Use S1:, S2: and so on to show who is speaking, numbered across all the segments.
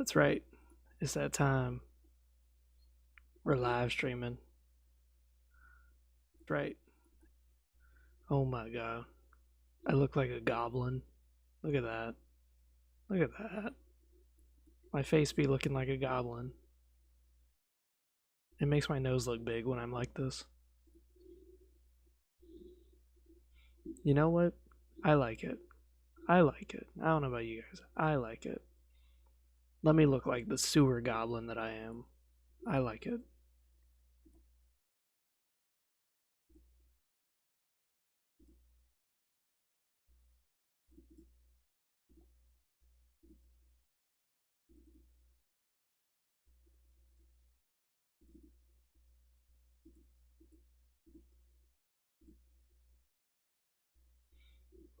S1: That's right. It's that time. We're live streaming. That's right. Oh my god. I look like a goblin. Look at that. Look at that. My face be looking like a goblin. It makes my nose look big when I'm like this. You know what? I like it. I like it. I don't know about you guys. I like it. Let me look like the sewer goblin that I am. I like it.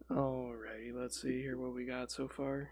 S1: Alrighty, let's see here what we got so far.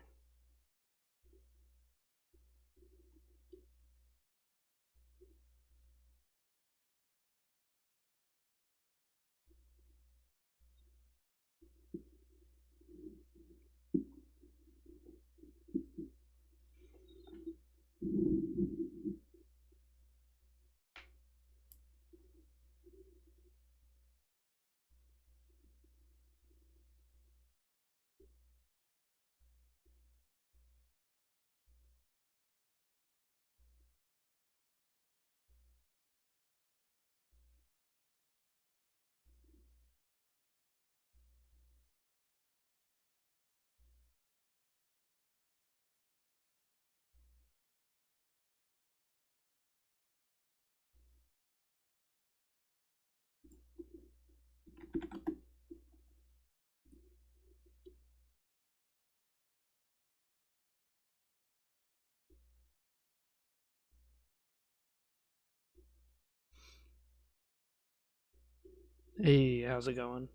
S1: Hey, how's it going?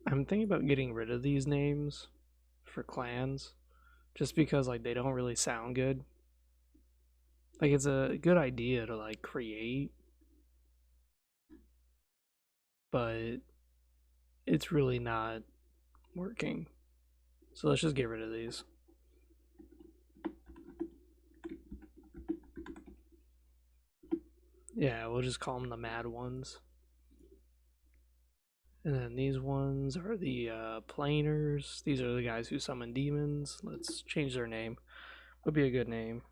S1: I'm thinking about getting rid of these names for clans just because like they don't really sound good. Like it's a good idea to like create, but it's really not working. So let's just get rid of these. Yeah, we'll just call them the mad ones. And then these ones are the planers. These are the guys who summon demons. Let's change their name. Would be a good name.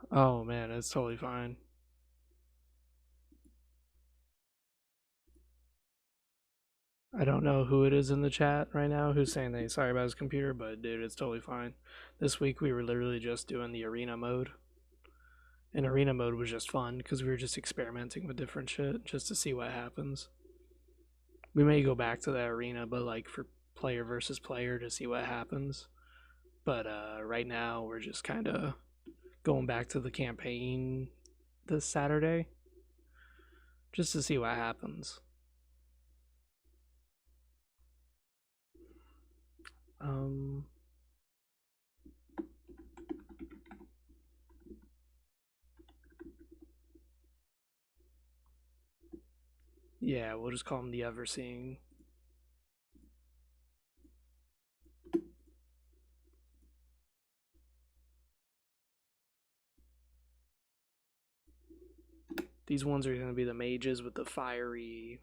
S1: Oh man, it's totally fine. I don't know who it is in the chat right now who's saying they sorry about his computer, but dude, it's totally fine. This week we were literally just doing the arena mode. And arena mode was just fun because we were just experimenting with different shit just to see what happens. We may go back to that arena, but like for player versus player to see what happens. But right now we're just kind of going back to the campaign this Saturday just to see what happens. Um, yeah, we'll just call him the Everseeing. These ones are going to be the mages with the fiery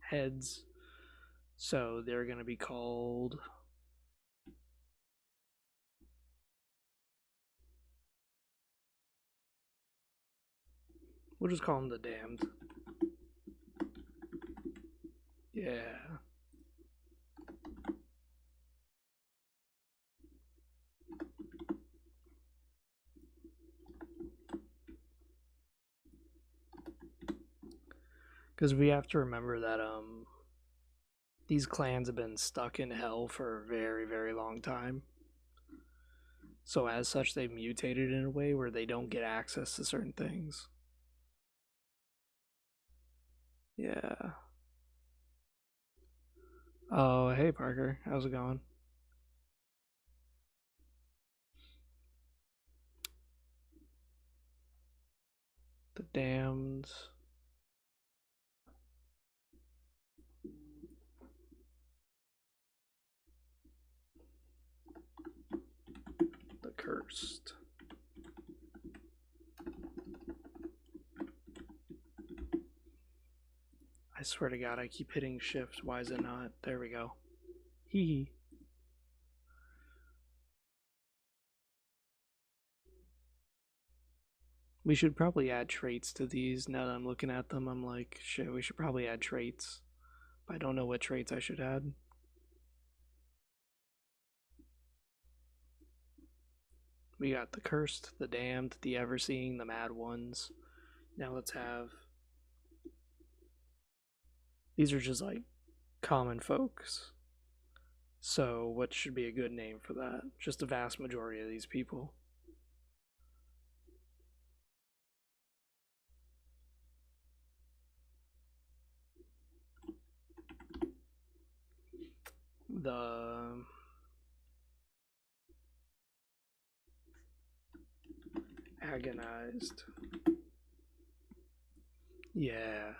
S1: heads. So they're going to be called. We'll just call them the Damned. Yeah. Because we have to remember that these clans have been stuck in hell for a very, very long time. So as such, they've mutated in a way where they don't get access to certain things. Yeah. Oh, hey Parker, how's it going? The Damned. cursed. I swear to God, I keep hitting shift. Why is it not? There we go. Hee hee. We should probably add traits to these. Now that I'm looking at them, I'm like, shit, we should probably add traits. But I don't know what traits I should add. We got the cursed, the damned, the ever-seeing, the mad ones. Now let's have... These are just like common folks. So what should be a good name for that? Just a vast majority of these people. The agonized. Yeah.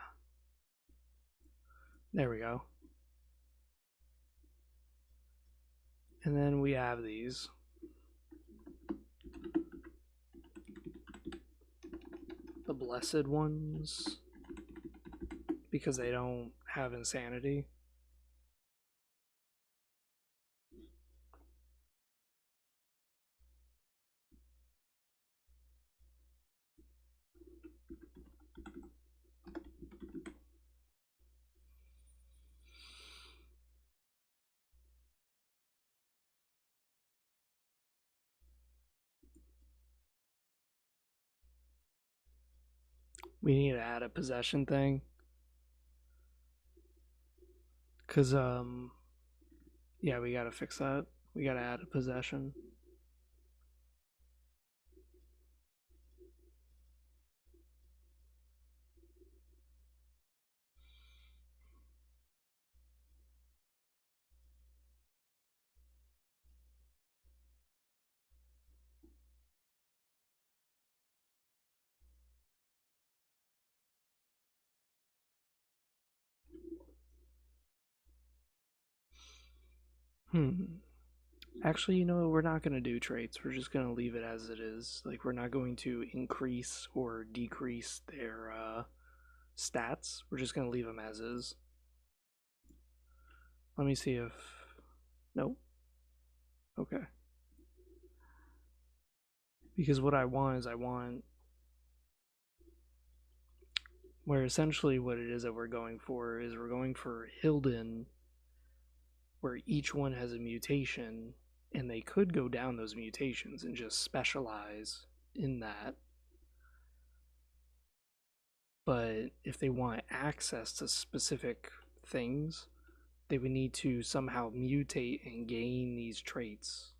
S1: There we go. And then we have these. The blessed ones. Because they don't have insanity. We need to add a possession thing. Cause yeah, we gotta fix that. We gotta add a possession. Actually, you know what? We're not gonna do traits. We're just gonna leave it as it is. Like we're not going to increase or decrease their stats. We're just gonna leave them as is. Let me see if... Nope. Okay. Because what I want is where essentially what it is that we're going for is we're going for hylden, where each one has a mutation, and they could go down those mutations and just specialize in that. But if they want access to specific things, they would need to somehow mutate and gain these traits.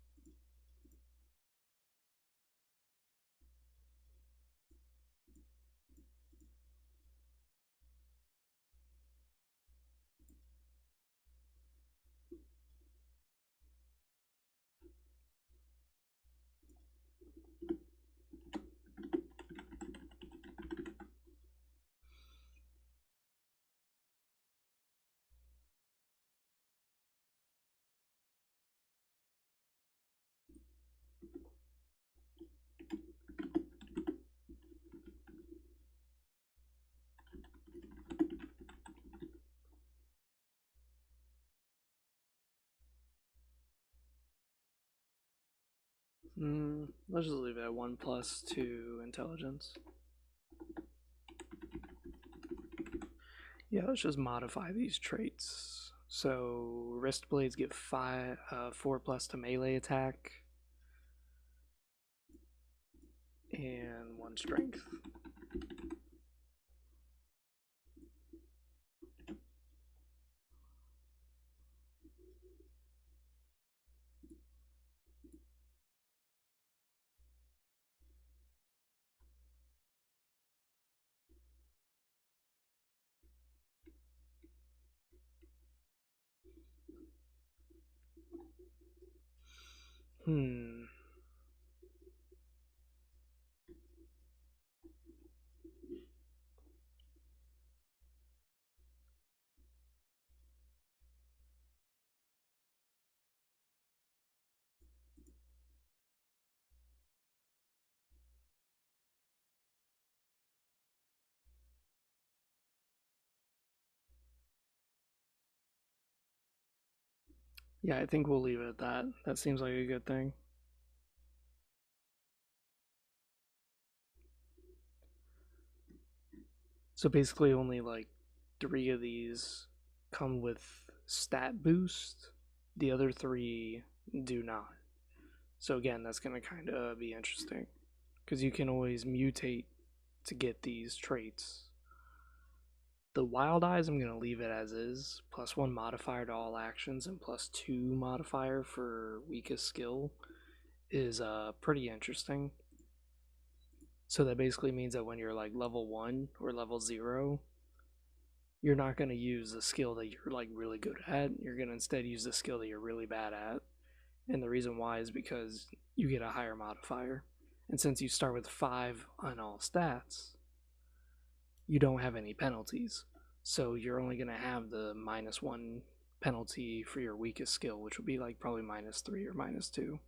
S1: Let's just leave it at 1 plus 2 intelligence. Yeah, let's just modify these traits. So wrist blades get 4 plus to melee attack, and 1 strength. Hmm. Yeah, I think we'll leave it at that. That seems like a good thing. So basically, only like three of these come with stat boost. The other three do not. So again, that's going to kind of be interesting because you can always mutate to get these traits. The wild eyes, I'm going to leave it as is. +1 modifier to all actions and +2 modifier for weakest skill is pretty interesting. So that basically means that when you're like level 1 or level 0, you're not going to use the skill that you're like really good at. You're going to instead use the skill that you're really bad at. And the reason why is because you get a higher modifier. And since you start with 5 on all stats, you don't have any penalties. So you're only going to have the -1 penalty for your weakest skill, which will be like probably -3 or -2.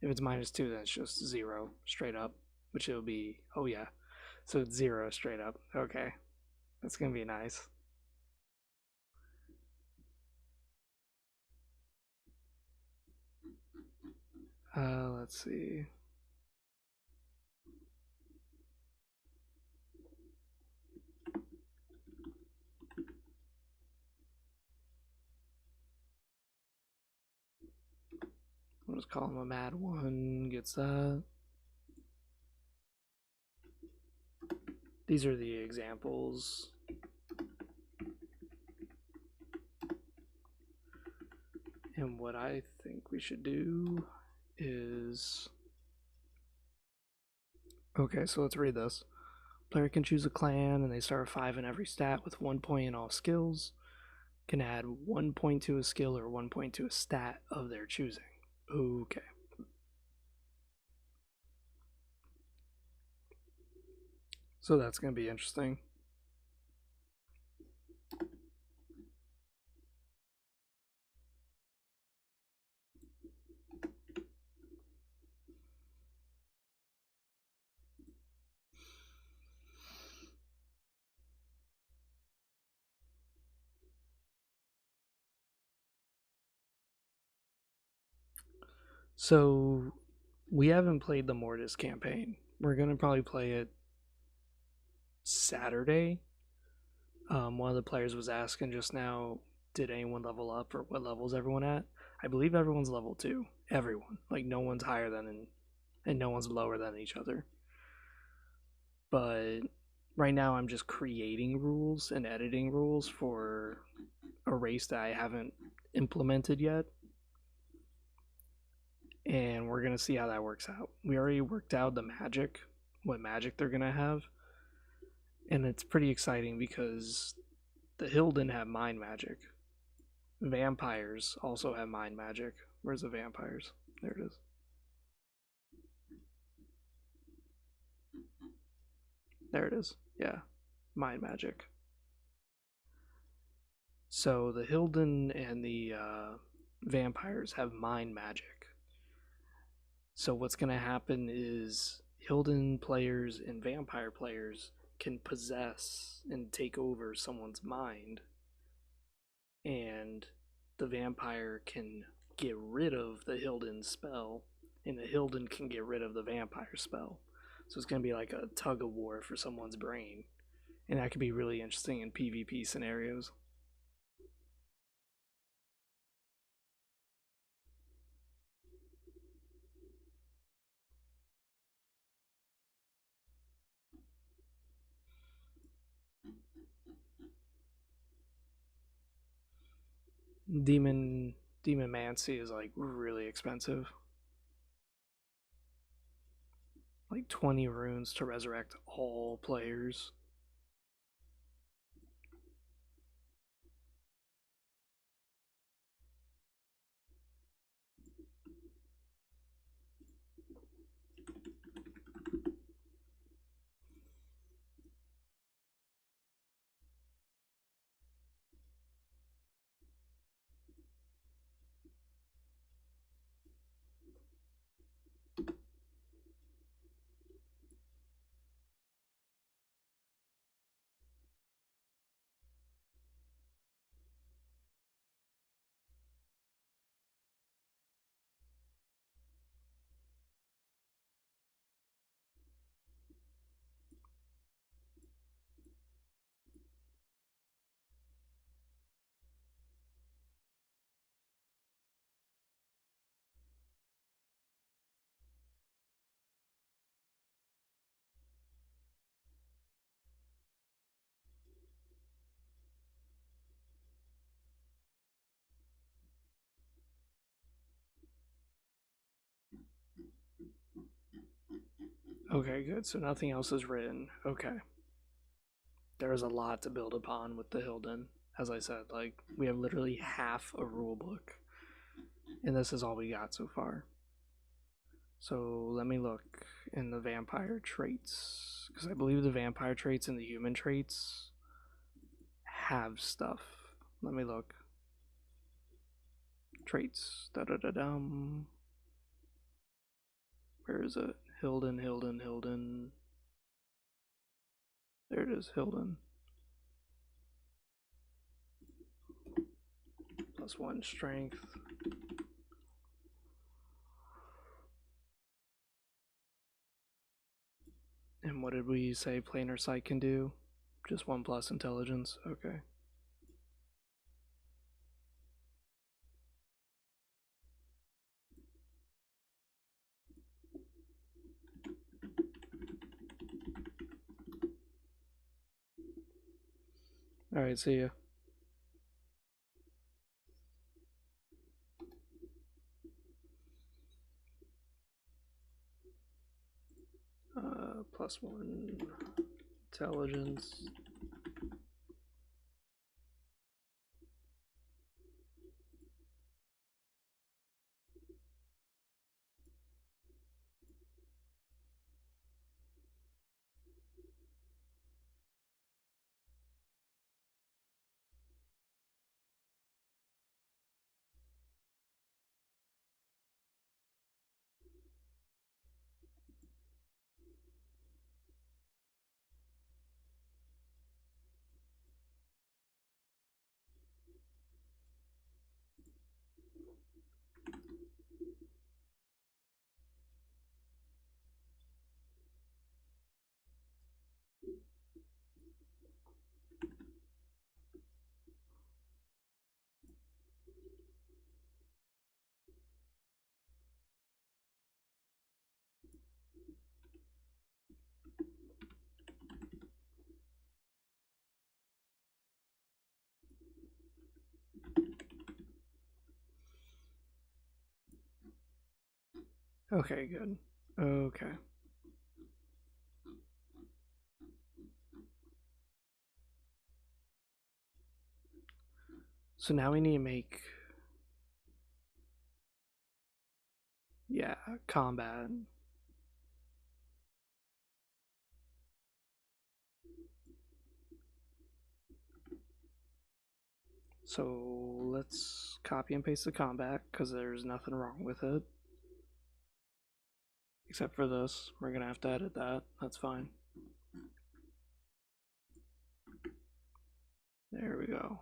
S1: If it's -2, then it's just 0 straight up, which it'll be, oh yeah. So it's 0 straight up. Okay. That's going to be nice. Let's see. I'll just call him a mad one. Gets that. These are the examples. And what I think we should do is. Okay, so let's read this. Player can choose a clan and they start 5 in every stat with 1 point in all skills. Can add 1 point to a skill or 1 point to a stat of their choosing. Okay. So that's going to be interesting. So we haven't played the Mortis campaign. We're going to probably play it Saturday. One of the players was asking just now, did anyone level up or what level is everyone at? I believe everyone's level 2. Everyone. Like no one's higher than and no one's lower than each other. But right now I'm just creating rules and editing rules for a race that I haven't implemented yet. And we're going to see how that works out. We already worked out the magic, what magic they're going to have. And it's pretty exciting because the hylden have mind magic. Vampires also have mind magic. Where's the vampires? There it is. There it is. Yeah. Mind magic. So the hylden and the vampires have mind magic. So what's going to happen is hylden players and vampire players can possess and take over someone's mind, and the vampire can get rid of the hylden spell, and the hylden can get rid of the vampire spell. So it's going to be like a tug of war for someone's brain, and that could be really interesting in PvP scenarios. Demonmancy is like really expensive. Like 20 runes to resurrect all players. Okay, good. So nothing else is written. Okay. There's a lot to build upon with the hylden. As I said, like, we have literally half a rule book. And this is all we got so far. So let me look in the vampire traits. Because I believe the vampire traits and the human traits have stuff. Let me look. Traits. Da da da dum. Where is it? Hylden, hylden, hylden. There it is, hylden. +1 strength. And what did we say planar sight can do? Just 1+ intelligence. Okay. Alright, see ya. +1 intelligence. Okay, good. Okay. So now we need to make, yeah, combat. So let's copy and paste the combat because there's nothing wrong with it. Except for this. We're going to have to edit that. That's fine. There we go.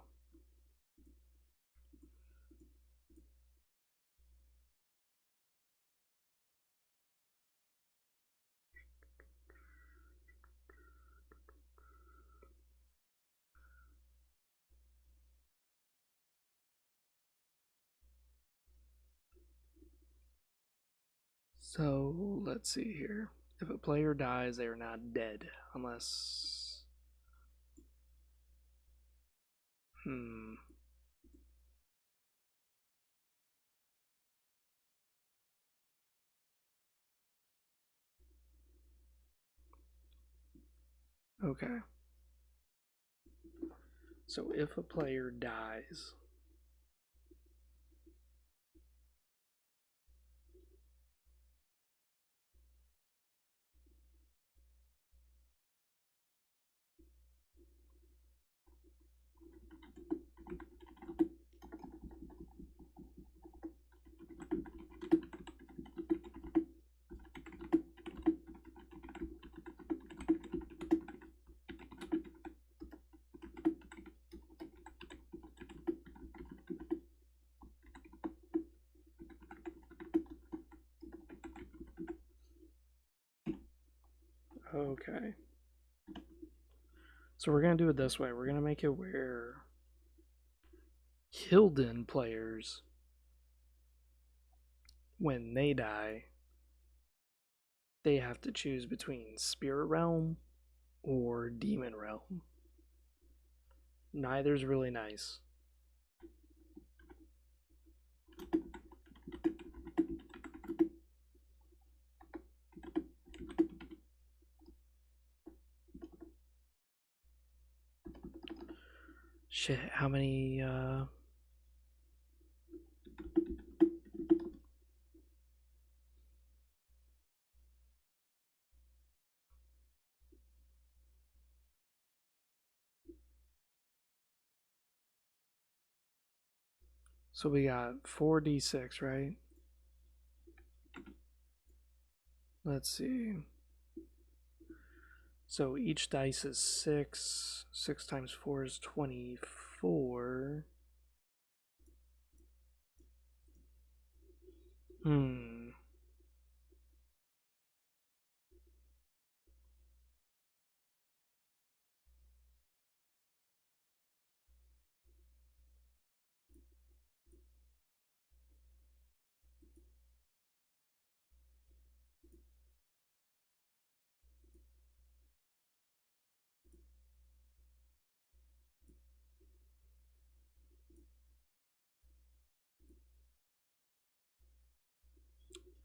S1: So let's see here. If a player dies, they are not dead unless. Hmm. Okay. So if a player dies, okay. So we're going to do it this way. We're going to make it where hylden players, when they die, they have to choose between Spirit Realm or Demon Realm. Neither's really nice. Shit, how many, so we got 4d6, right? Let's see. So each dice is 6. 6 times 4 is 24. Hmm.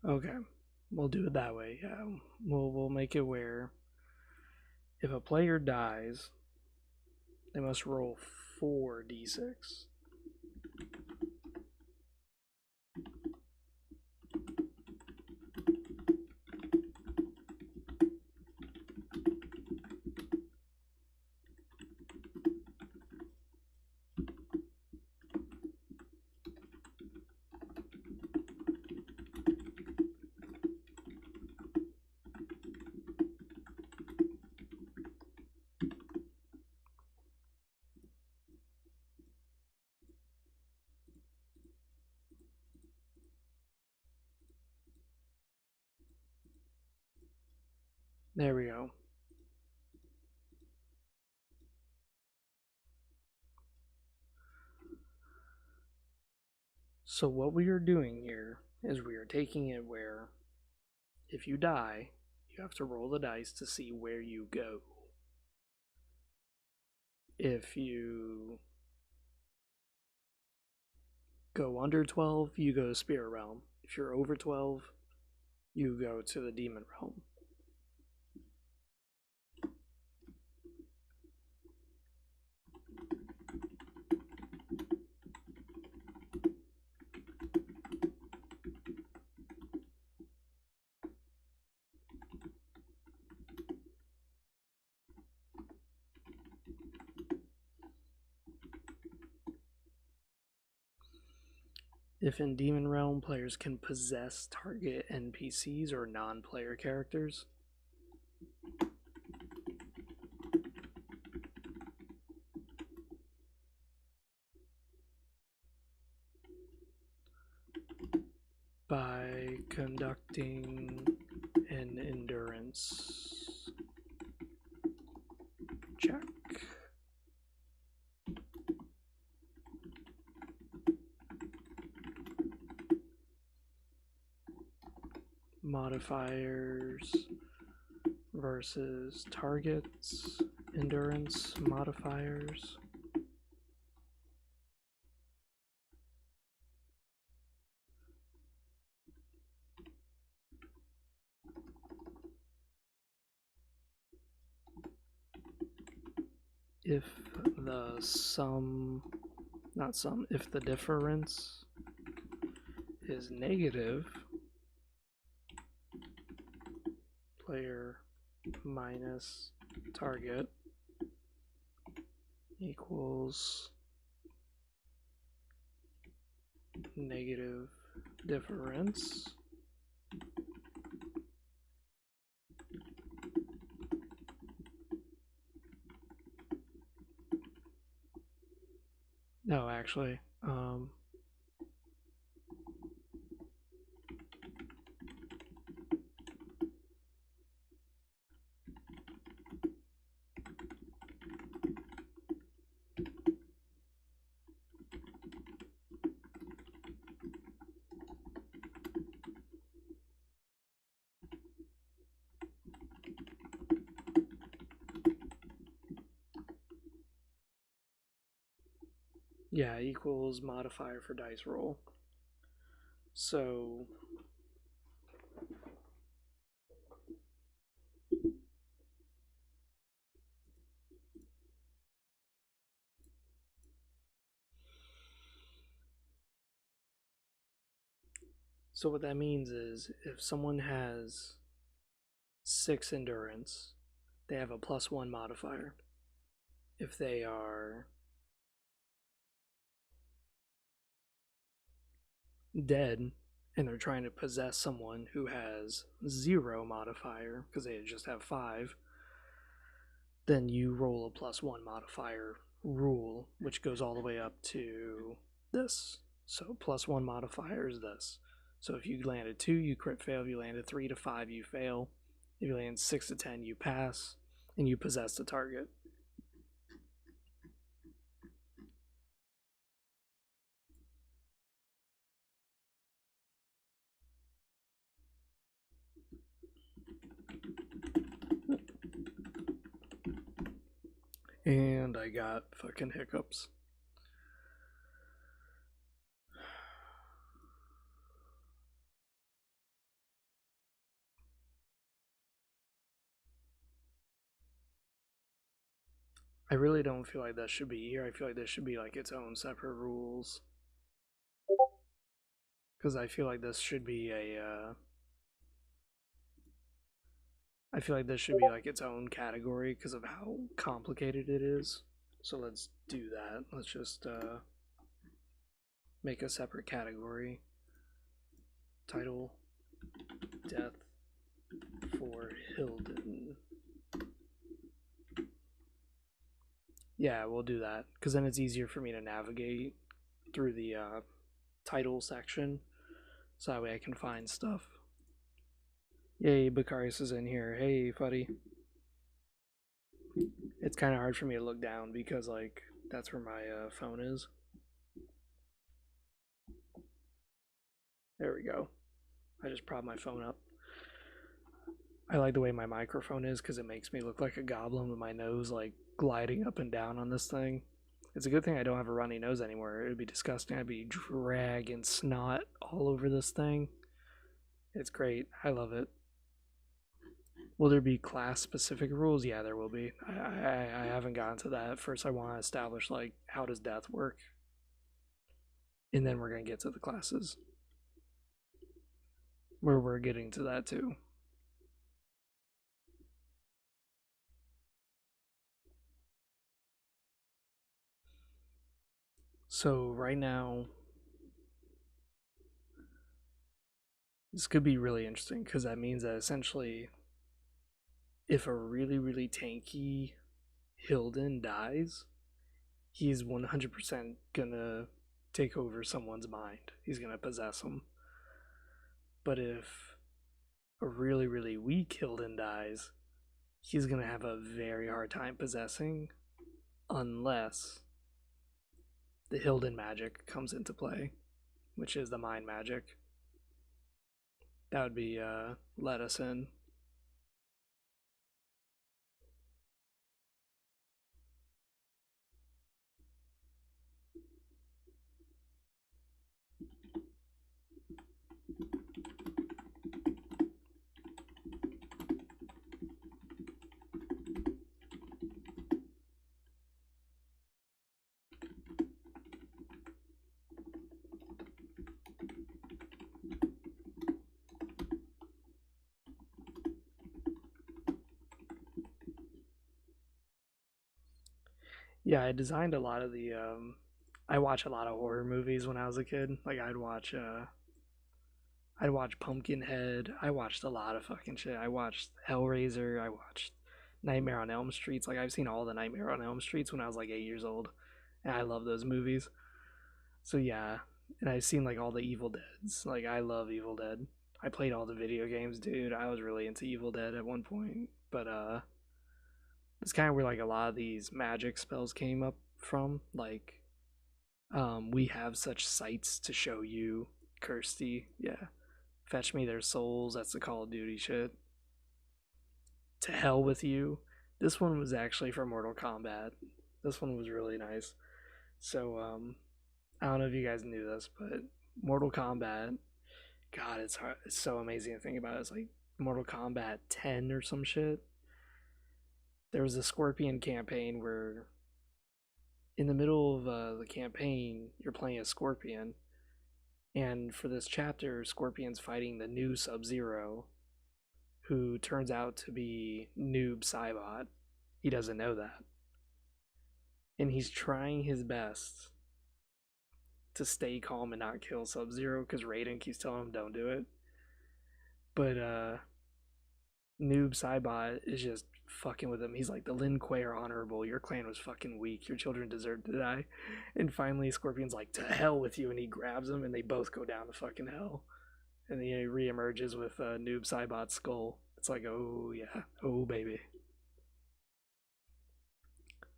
S1: Okay. We'll do it that way. Yeah. We'll make it where if a player dies, they must roll 4d6. There we go. So what we are doing here is we are taking it where if you die, you have to roll the dice to see where you go. If you go under 12, you go to Spirit Realm. If you're over 12, you go to the Demon Realm. If in Demon Realm, players can possess target NPCs or non-player characters. By conducting an endurance check. Modifiers versus targets, endurance modifiers. If the sum, not sum, if the difference is negative, player minus target equals negative difference. No, actually, yeah, equals modifier for dice roll. So So what that means is if someone has 6 endurance, they have a +1 modifier. If they are dead and they're trying to possess someone who has 0 modifier because they just have 5, then you roll a +1 modifier rule, which goes all the way up to this. So +1 modifier is this. So if you landed 2, you crit fail. If you landed 3 to 5, you fail. If you land 6 to 10, you pass, and you possess the target. And I got fucking hiccups. I really don't feel like that should be here. I feel like this should be like its own separate rules. Because I feel like this should be I feel like this should be like its own category because of how complicated it is. So let's do that. Let's just make a separate category. Title, Death for hylden. Yeah, we'll do that because then it's easier for me to navigate through the title section, so that way I can find stuff. Yay, Bacarius is in here. Hey, buddy. It's kind of hard for me to look down because like that's where my phone is. There we go. I just propped my phone up. I like the way my microphone is because it makes me look like a goblin with my nose like gliding up and down on this thing. It's a good thing I don't have a runny nose anymore. It would be disgusting. I'd be dragging snot all over this thing. It's great. I love it. Will there be class specific rules? Yeah, there will be. I haven't gotten to that. First, I want to establish like how does death work, and then we're gonna get to the classes. Where we're getting to that too. So right now, this could be really interesting because that means that essentially, if a really tanky hylden dies, he's 100% gonna take over someone's mind. He's gonna possess them. But if a really weak hylden dies, he's gonna have a very hard time possessing unless the hylden magic comes into play, which is the mind magic. That would be let us in. Yeah, I designed a lot of the. I watch a lot of horror movies when I was a kid. Like I'd watch Pumpkinhead. I watched a lot of fucking shit. I watched Hellraiser. I watched Nightmare on Elm Streets. Like I've seen all the Nightmare on Elm Streets when I was like 8 years old, and I love those movies. So yeah, and I've seen like all the Evil Deads. Like I love Evil Dead. I played all the video games, dude. I was really into Evil Dead at one point, but it's kind of where like a lot of these magic spells came up from. Like, we have such sights to show you, Kirsty. Yeah, fetch me their souls. That's the Call of Duty shit. To hell with you. This one was actually for Mortal Kombat. This one was really nice. So, I don't know if you guys knew this, but Mortal Kombat, God, it's hard. It's so amazing to think about. It's like Mortal Kombat 10 or some shit. There was a Scorpion campaign where in the middle of the campaign, you're playing a Scorpion, And for this chapter, Scorpion's fighting the new Sub-Zero, who turns out to be Noob Saibot. He doesn't know that. And he's trying his best to stay calm and not kill Sub-Zero because Raiden keeps telling him don't do it. But Noob Saibot is just fucking with him. He's like, the Lin Kuei are honorable. Your clan was fucking weak. Your children deserve to die. And finally, Scorpion's like, to hell with you. And he grabs him, and they both go down to fucking hell. And then he reemerges with Noob Saibot's skull. It's like, oh yeah, oh baby.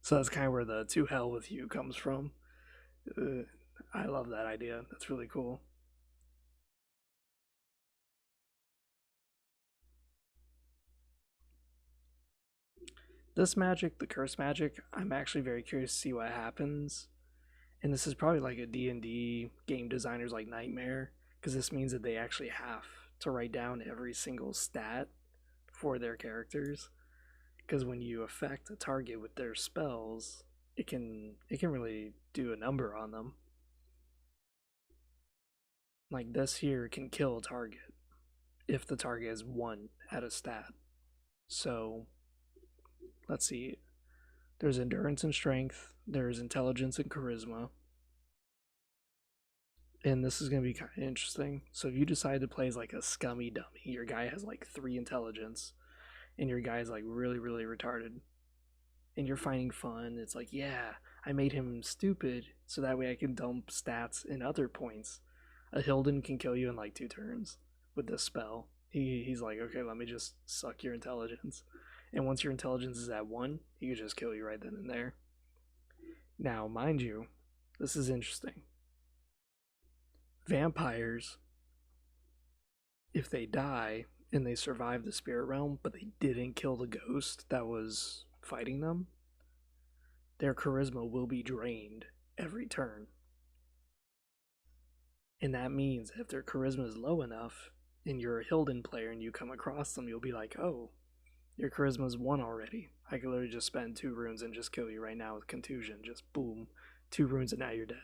S1: So that's kind of where the to hell with you comes from. I love that idea. That's really cool. This magic, the curse magic, I'm actually very curious to see what happens. And this is probably like a D&D game designer's like nightmare, because this means that they actually have to write down every single stat for their characters. Because when you affect a target with their spells, it can really do a number on them. Like this here can kill a target if the target is 1 at a stat. So let's see. There's endurance and strength, there's intelligence and charisma. And this is going to be kind of interesting. So if you decide to play as like a scummy dummy, your guy has like 3 intelligence, and your guy's like really, really retarded, and you're finding fun. It's like, yeah, I made him stupid so that way I can dump stats in other points. A hylden can kill you in like 2 turns with this spell. He's like, okay, let me just suck your intelligence. And once your intelligence is at 1, he can just kill you right then and there. Now, mind you, this is interesting. Vampires, if they die and they survive the spirit realm, but they didn't kill the ghost that was fighting them, their charisma will be drained every turn. And that means if their charisma is low enough and you're a hylden player and you come across them, you'll be like, oh, your charisma's 1 already. I could literally just spend 2 runes and just kill you right now with contusion. Just boom, 2 runes and now you're dead.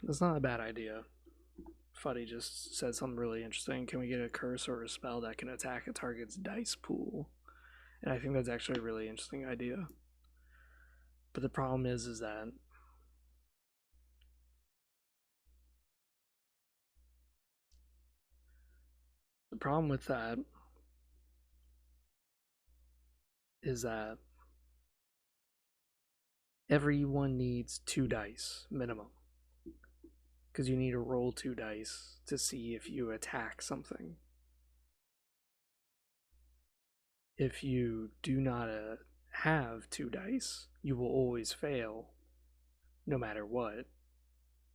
S1: That's not a bad idea. Fuddy just said something really interesting. Can we get a curse or a spell that can attack a target's dice pool? And I think that's actually a really interesting idea. But the problem is that the problem with that is that everyone needs 2 dice minimum, because you need to roll 2 dice to see if you attack something. If you do not have 2 dice, you will always fail no matter what,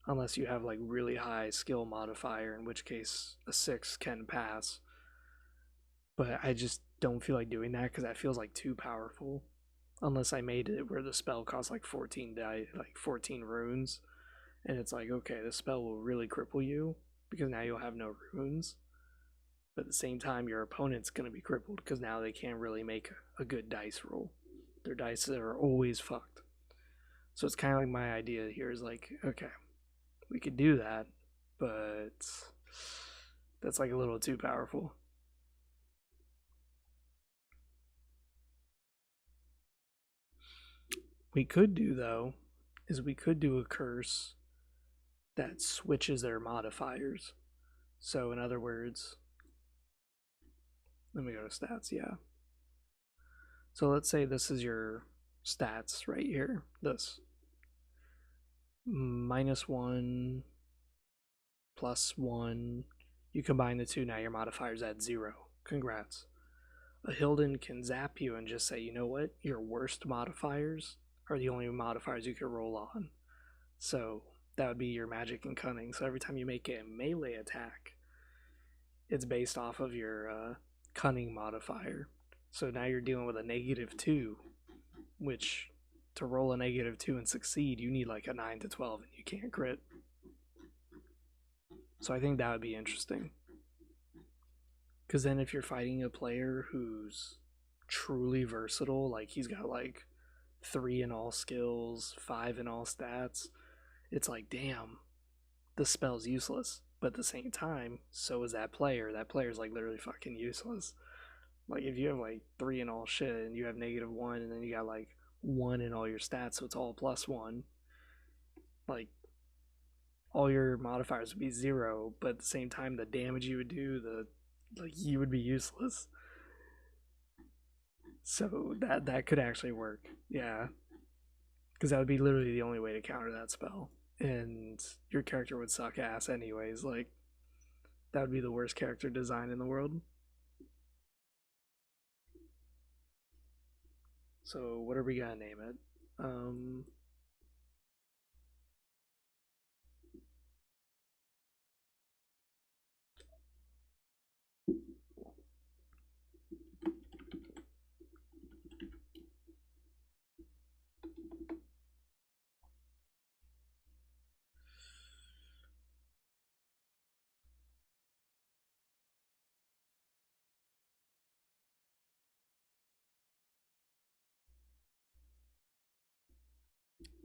S1: unless you have like really high skill modifier, in which case a 6 can pass. But I just don't feel like doing that because that feels like too powerful. Unless I made it where the spell costs like 14 like 14 runes, and it's like, okay, the spell will really cripple you because now you'll have no runes. But at the same time, your opponent's going to be crippled because now they can't really make a good dice roll. Their dice are always fucked. So it's kind of like my idea here is like, okay, we could do that, but that's like a little too powerful. We could do, though, is we could do a curse that switches their modifiers. So in other words, let me go to stats, yeah. So let's say this is your stats right here. This -1, +1. You combine the 2, now your modifier's at 0. Congrats. A hylden can zap you and just say, you know what? Your worst modifiers are the only modifiers you can roll on. So that would be your magic and cunning. So every time you make a melee attack, it's based off of your cunning modifier. So now you're dealing with a -2, which to roll a -2 and succeed, you need like a 9 to 12 and you can't crit. So I think that would be interesting. Because then if you're fighting a player who's truly versatile, like he's got like 3 in all skills, 5 in all stats, it's like, damn, the spell's useless. But at the same time, so is that player. That player's like literally fucking useless. Like if you have like 3 in all shit and you have -1 and then you got like 1 in all your stats, so it's all +1, like all your modifiers would be 0, but at the same time the damage you would do, the like you would be useless. So that could actually work. Yeah. Because that would be literally the only way to counter that spell. And your character would suck ass anyways. Like that would be the worst character design in the world. So what are we gonna name it? Um,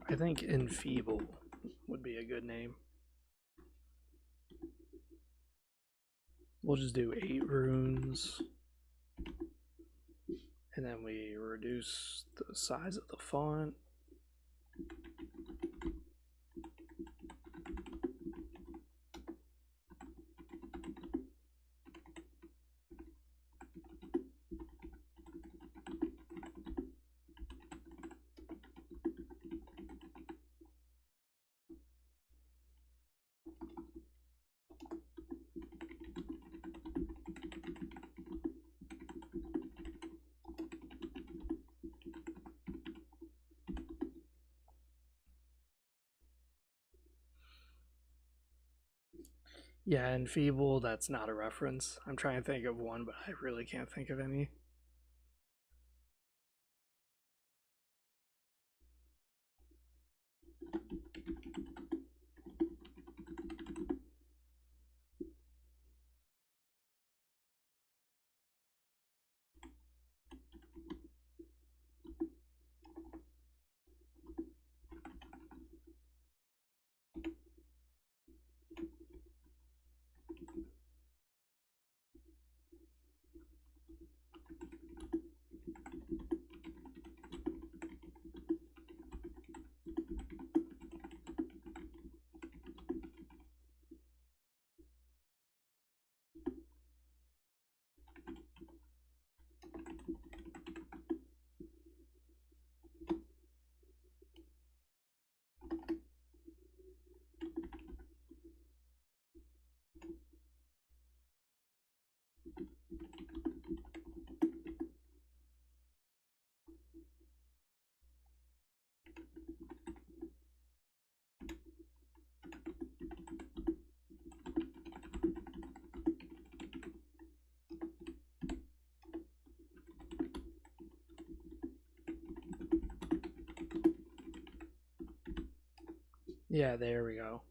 S1: I think Enfeeble would be a good name. We'll just do 8 runes. And then we reduce the size of the font. Yeah, and Feeble, that's not a reference. I'm trying to think of one, but I really can't think of any. Yeah, there we go.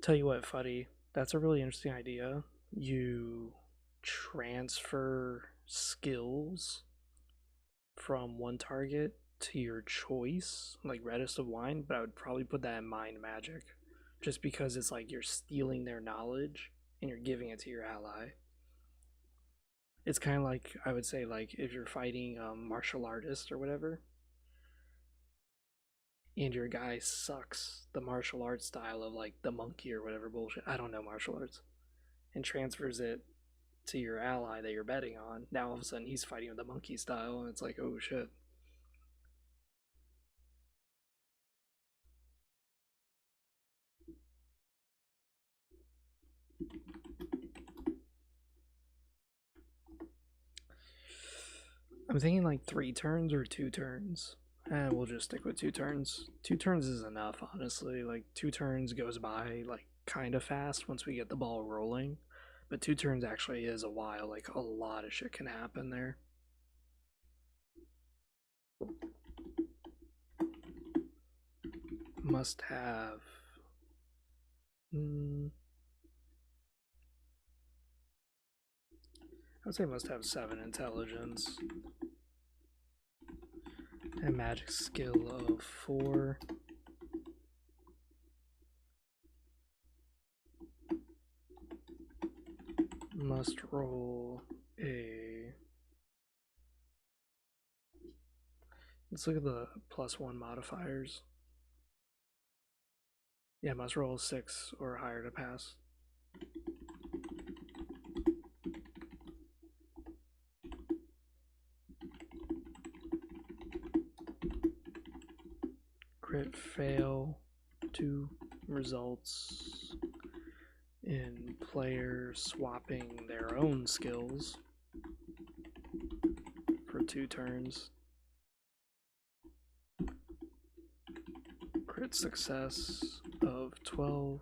S1: Tell you what, Fuddy, that's a really interesting idea. You transfer skills from one target to your choice, like Reddest of Wine, but I would probably put that in Mind Magic. Just because it's like you're stealing their knowledge and you're giving it to your ally. It's kind of like, I would say, like if you're fighting martial artist or whatever, and your guy sucks the martial arts style of like the monkey or whatever bullshit. I don't know martial arts, and transfers it to your ally that you're betting on. Now all of a sudden he's fighting with the monkey style, and it's like, oh shit. I'm thinking like 3 turns or 2 turns. And we'll just stick with 2 turns. 2 turns is enough, honestly. Like 2 turns goes by like kind of fast once we get the ball rolling. But 2 turns actually is a while. Like a lot of shit can happen there. must have. I would say must have 7 intelligence. And magic skill of 4. Must roll a. Let's look at the +1 modifiers. Yeah, must roll 6 or higher to pass. Crit fail. 2 results in players swapping their own skills for 2 turns. Crit success of 12.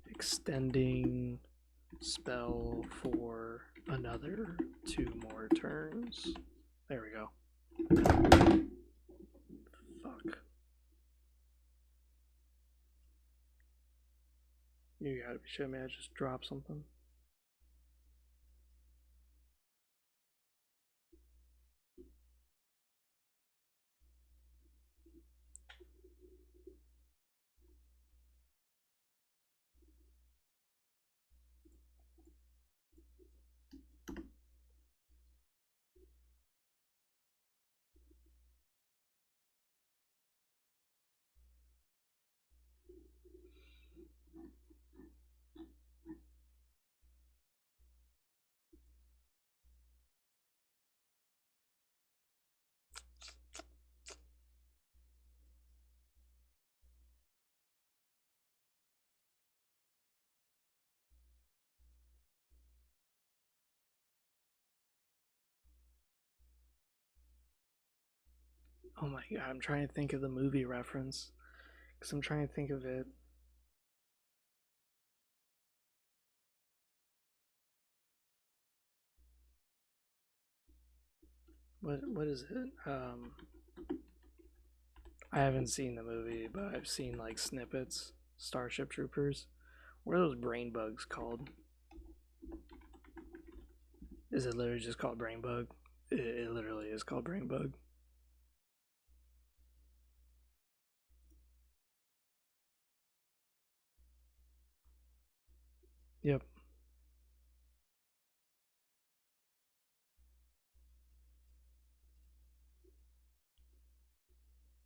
S1: Extending spell for another 2 more turns. There we go. Fuck. You gotta be shitting me, I just dropped something. Oh my god, I'm trying to think of the movie reference. Because I'm trying to think of it. What is it? I haven't seen the movie, but I've seen like snippets. Starship Troopers. What are those brain bugs called? Is it literally just called brain bug? It literally is called brain bug. Yep.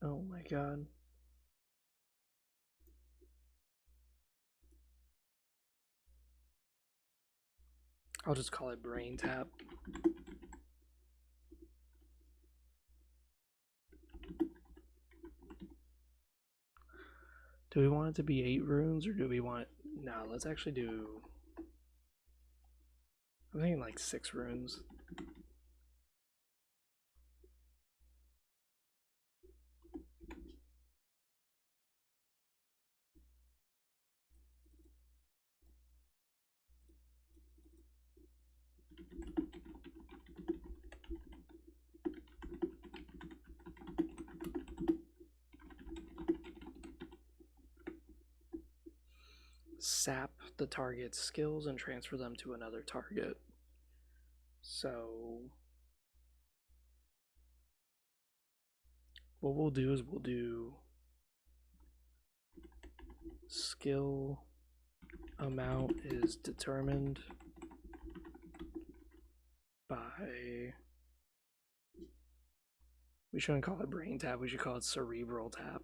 S1: Oh my god. I'll just call it brain tap. Do we want it to be 8 runes or do we want. No, let's actually do. I'm thinking like 6 runes. Sap the target's skills and transfer them to another target. So what we'll do is we'll do skill amount is determined by. We shouldn't call it brain tap, we should call it cerebral tap.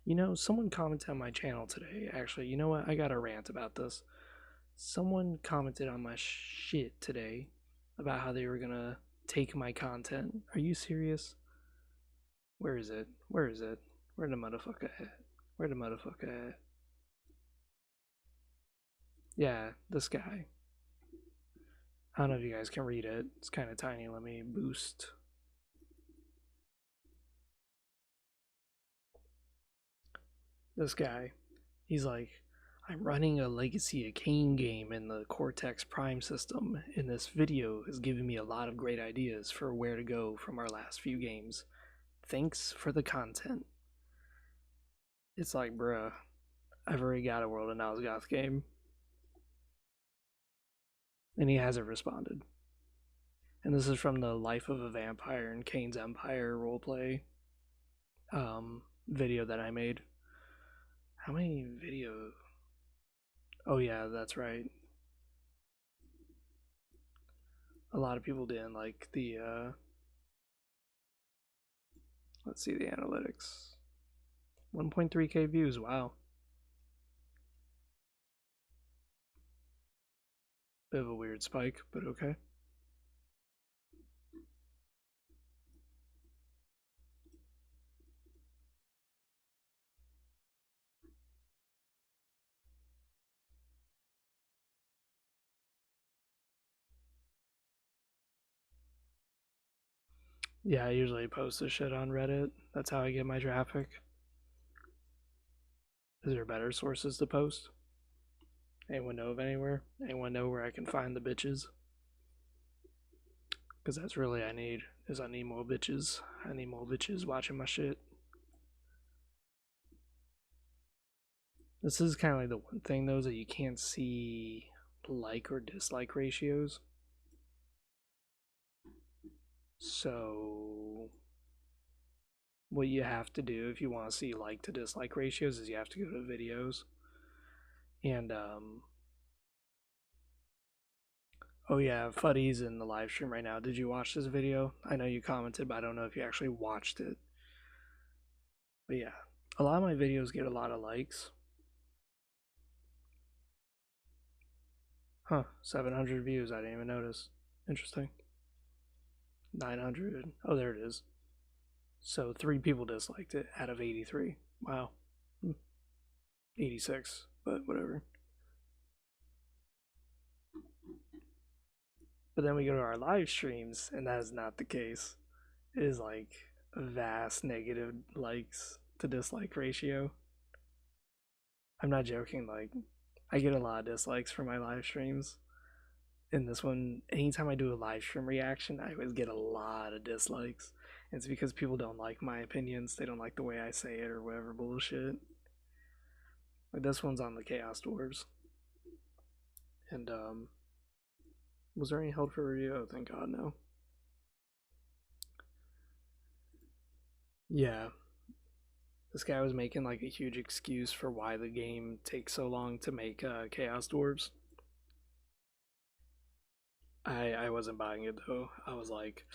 S1: You know, someone commented on my channel today. Actually, you know what? I got a rant about this. Someone commented on my shit today about how they were gonna take my content. Are you serious? Where is it? Where is it? Where the motherfucker at? Where the motherfucker at? Yeah, this guy. I don't know if you guys can read it. It's kind of tiny. Let me boost. This guy. He's like, I'm running a Legacy of Kain game in the Cortex Prime system, and this video has given me a lot of great ideas for where to go from our last few games. Thanks for the content. It's like, bruh, I've already got a World of Nosgoth game. And he hasn't responded. And this is from the Life of a Vampire and Kane's Empire roleplay video that I made. How many videos? Oh yeah, that's right. A lot of people didn't like the let's see the analytics. 1.3k views, wow. Bit of a weird spike, but okay. Yeah, I usually post this shit on Reddit. That's how I get my traffic. Is there better sources to post? Anyone know of anywhere? Anyone know where I can find the bitches? Because that's really I need, is I need more bitches. I need more bitches watching my shit. This is kind of like the one thing though, is that you can't see like or dislike ratios. So what you have to do if you want to see like to dislike ratios is you have to go to videos and oh yeah, Fuddy's in the live stream right now. Did you watch this video? I know you commented, but I don't know if you actually watched it. But yeah, a lot of my videos get a lot of likes. Huh, 700 views, I didn't even notice. Interesting. 900, oh there it is. So 3 people disliked it out of 83. Wow. 86, but whatever. But then we go to our live streams, and that is not the case. It is like a vast negative likes to dislike ratio. I'm not joking, like, I get a lot of dislikes for my live streams. In this one, anytime I do a live stream reaction, I always get a lot of dislikes. It's because people don't like my opinions, they don't like the way I say it or whatever bullshit. Like this one's on the Chaos Dwarves. And was there any held for review? Oh, thank God, no. Yeah, this guy was making like a huge excuse for why the game takes so long to make Chaos Dwarves. I wasn't buying it though. I was like,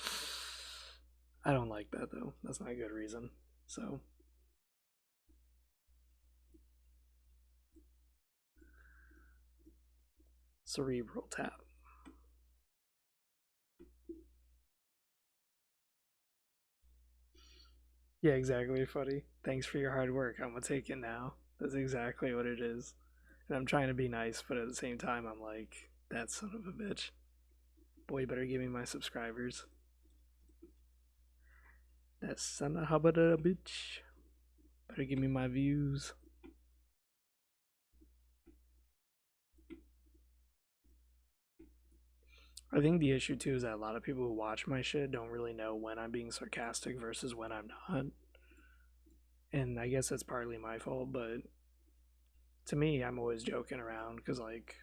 S1: I don't like that though. That's not a good reason. So cerebral tap. Yeah, exactly, Funny. Thanks for your hard work. I'm gonna take it now. That's exactly what it is. And I'm trying to be nice, but at the same time, I'm like, that son of a bitch. Boy, better give me my subscribers. That son of a bitch. Better give me my views. I think the issue too is that a lot of people who watch my shit don't really know when I'm being sarcastic versus when I'm not. And I guess that's partly my fault, but to me, I'm always joking around because, like,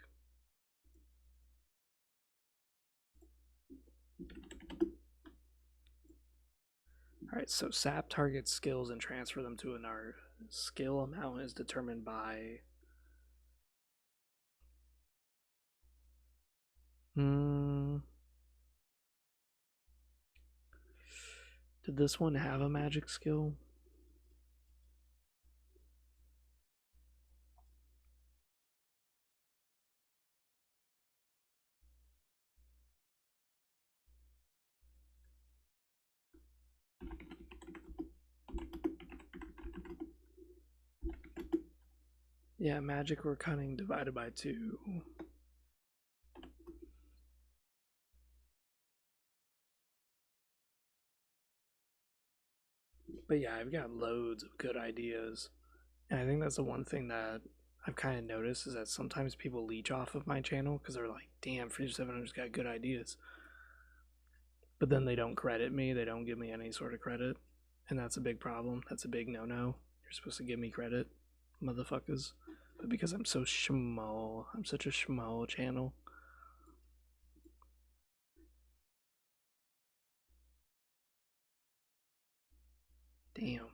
S1: alright, so SAP targets skills and transfer them to another. Skill amount is determined by. Did this one have a magic skill? Yeah, magic or cunning divided by 2. But yeah, I've got loads of good ideas. And I think that's the one thing that I've kind of noticed is that sometimes people leech off of my channel because they're like, damn, Future 700's got good ideas. But then they don't credit me, they don't give me any sort of credit. And that's a big problem. That's a big no no. You're supposed to give me credit, motherfuckers. But because I'm so schmo, I'm such a schmo channel. Damn.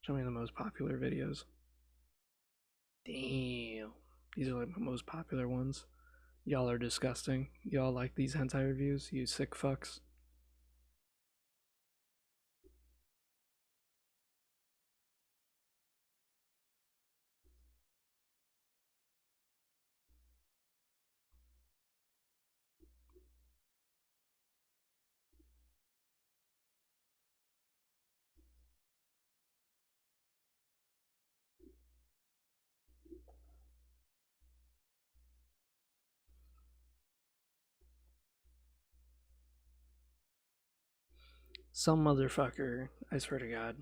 S1: Show me the most popular videos. Damn. These are like my most popular ones. Y'all are disgusting. Y'all like these hentai reviews, you sick fucks. Some motherfucker, I swear to God,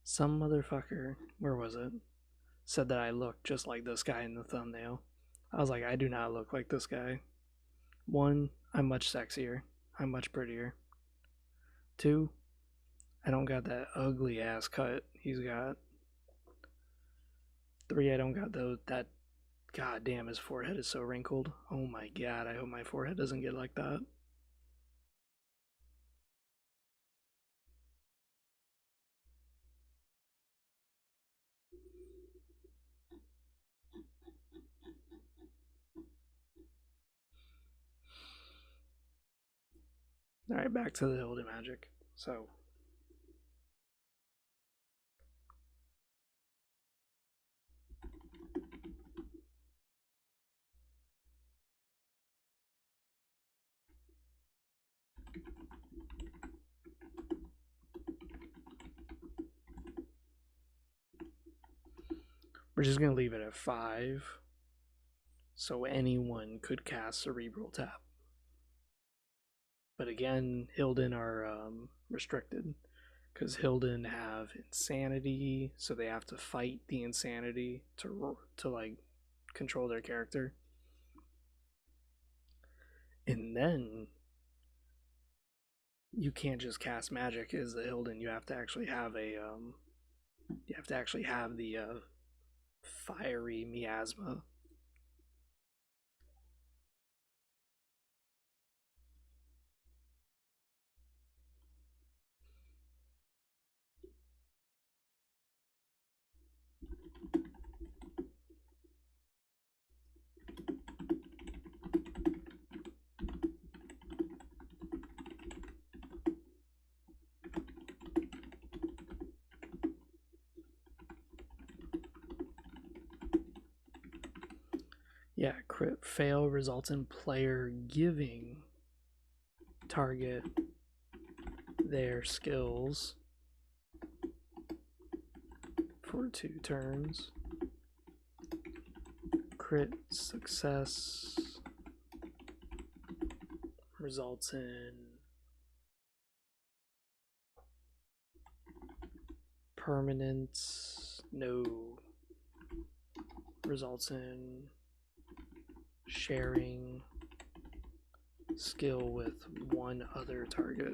S1: some motherfucker, where was it? Said that I looked just like this guy in the thumbnail. I was like, I do not look like this guy. One, I'm much sexier. I'm much prettier. Two, I don't got that ugly ass cut he's got. Three, I don't got that. God damn, his forehead is so wrinkled. Oh my god, I hope my forehead doesn't get like that. Alright, back to the hylden magic. So, we're just gonna leave it at 5. So anyone could cast Cerebral Tap. But again, hylden are restricted. Because hylden have insanity, so they have to fight the insanity to like control their character. And then you can't just cast magic as the hylden. You have to actually have the fiery miasma. Yeah, crit fail results in player giving target their skills for 2 turns. Crit success results in permanence, no, results in sharing skill with one other target.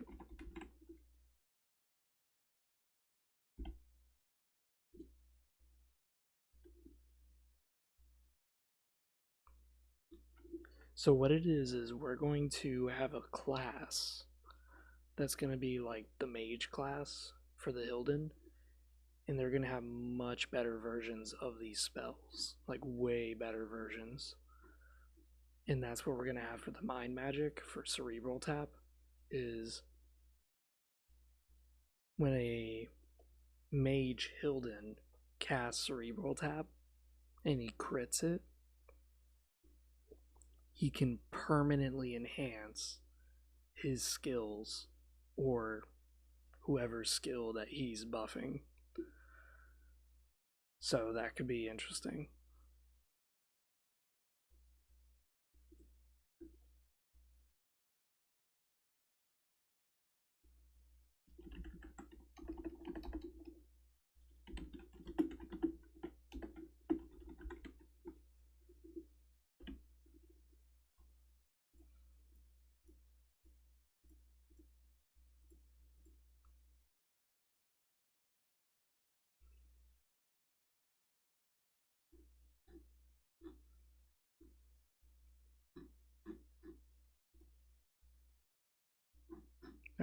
S1: So what it is we're going to have a class that's going to be like the mage class for the hylden, and they're going to have much better versions of these spells, like way better versions. And that's what we're going to have for the mind magic for Cerebral Tap, is when a mage hylden casts Cerebral Tap and he crits it, he can permanently enhance his skills or whoever's skill that he's buffing. So that could be interesting.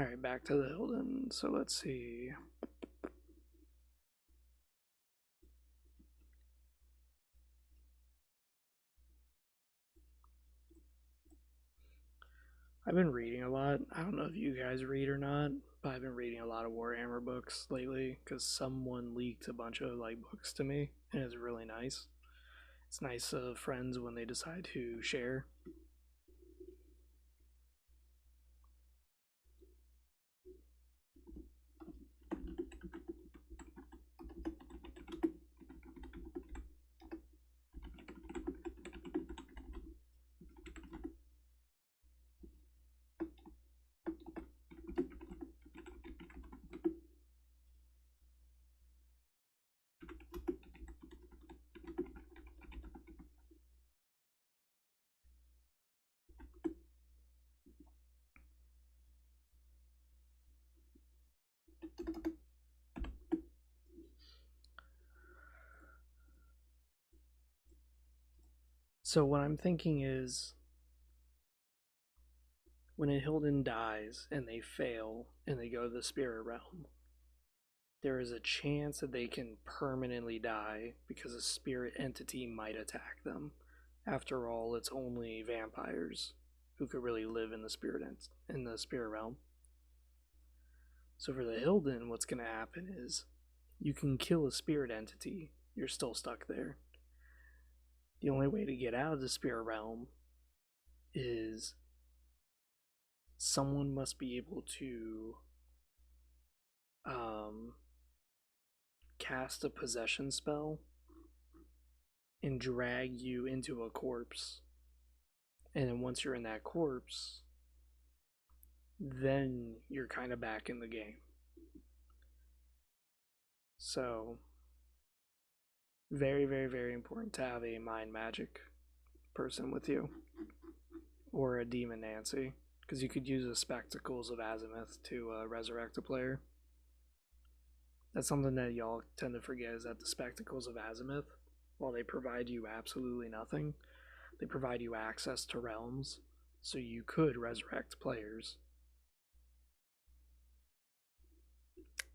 S1: Alright, back to the hylden. So let's see. I've been reading a lot. I don't know if you guys read or not, but I've been reading a lot of Warhammer books lately because someone leaked a bunch of like books to me, and it's really nice. It's nice friends when they decide to share. So what I'm thinking is when a hylden dies and they fail and they go to the spirit realm, there is a chance that they can permanently die because a spirit entity might attack them. After all, it's only vampires who could really live in the spirit realm. So for the hylden, what's going to happen is you can kill a spirit entity, you're still stuck there. The only way to get out of the spirit realm is someone must be able to cast a possession spell and drag you into a corpse. And then once you're in that corpse, then you're kind of back in the game. So, very, very, very important to have a mind magic person with you, or a demon Nancy, because you could use the spectacles of Azimuth to resurrect a player. That's something that y'all tend to forget, is that the spectacles of Azimuth, while they provide you absolutely nothing, they provide you access to realms, so you could resurrect players.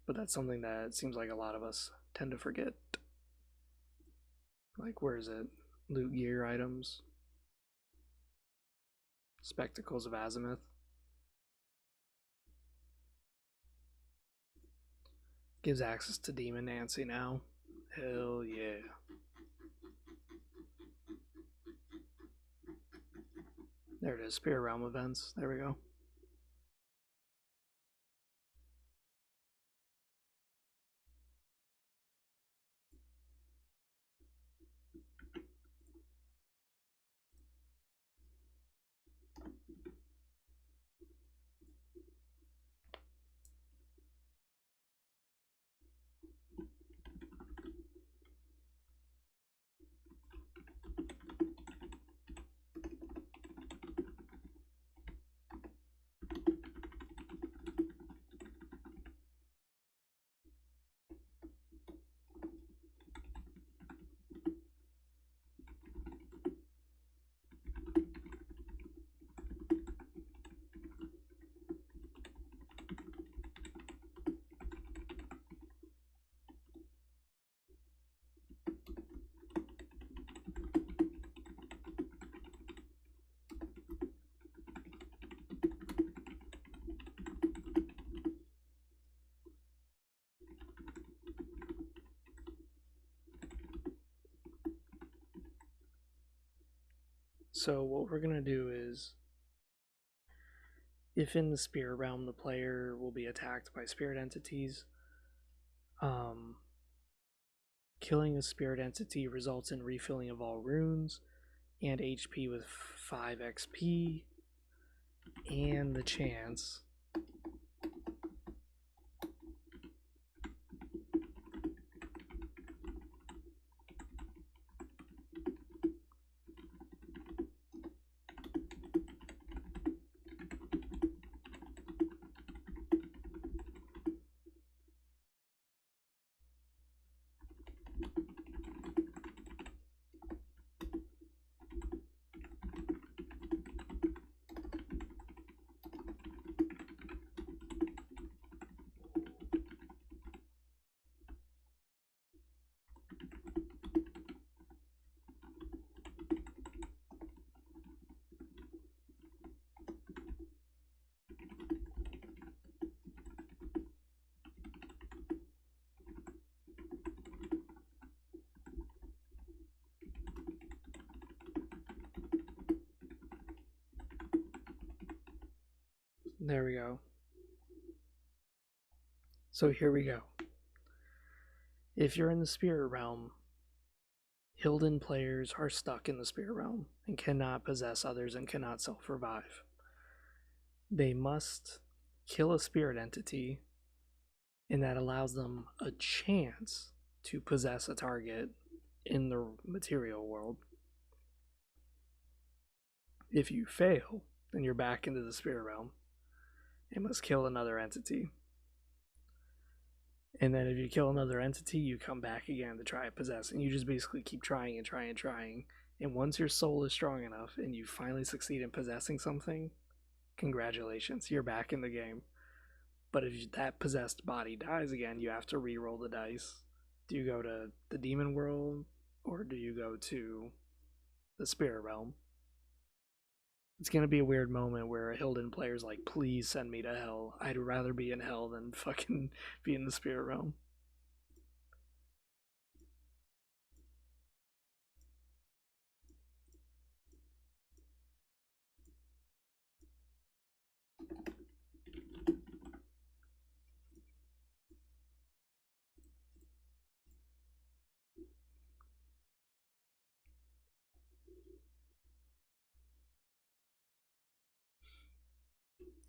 S1: But that's something that seems like a lot of us tend to forget. Like, where is it? Loot gear items. Spectacles of Azimuth. Gives access to Demon Nancy now. Hell yeah. There it is. Spirit Realm events. There we go. So what we're going to do is, if in the spirit realm the player will be attacked by spirit entities, killing a spirit entity results in refilling of all runes and HP with 5 XP, and the chance There we go. So here we go. If you're in the spirit realm, hylden players are stuck in the spirit realm and cannot possess others and cannot self revive. They must kill a spirit entity, and that allows them a chance to possess a target in the material world. If you fail, then you're back into the spirit realm and must kill another entity. And then if you kill another entity, you come back again to try to possess, and you just basically keep trying and trying and trying. And once your soul is strong enough and you finally succeed in possessing something, congratulations, you're back in the game. But if that possessed body dies again, you have to re-roll the dice. Do you go to the demon world or do you go to the spirit realm? It's gonna be a weird moment where a hylden player's like, please send me to hell. I'd rather be in hell than fucking be in the spirit realm.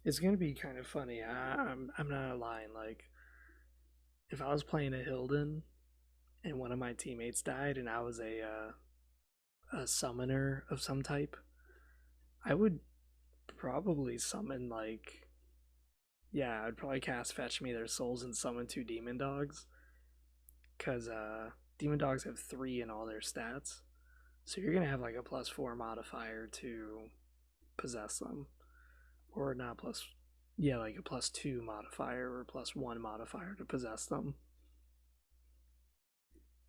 S1: It's gonna be kind of funny. I'm not lying. Like, if I was playing a hylden and one of my teammates died and I was a summoner of some type, I would probably summon like, yeah, I'd probably cast Fetch Me Their Souls and summon two demon dogs, because demon dogs have 3 in all their stats, so you're gonna have like a +4 modifier to possess them, or not plus, yeah, like a +2 modifier or +1 modifier to possess them.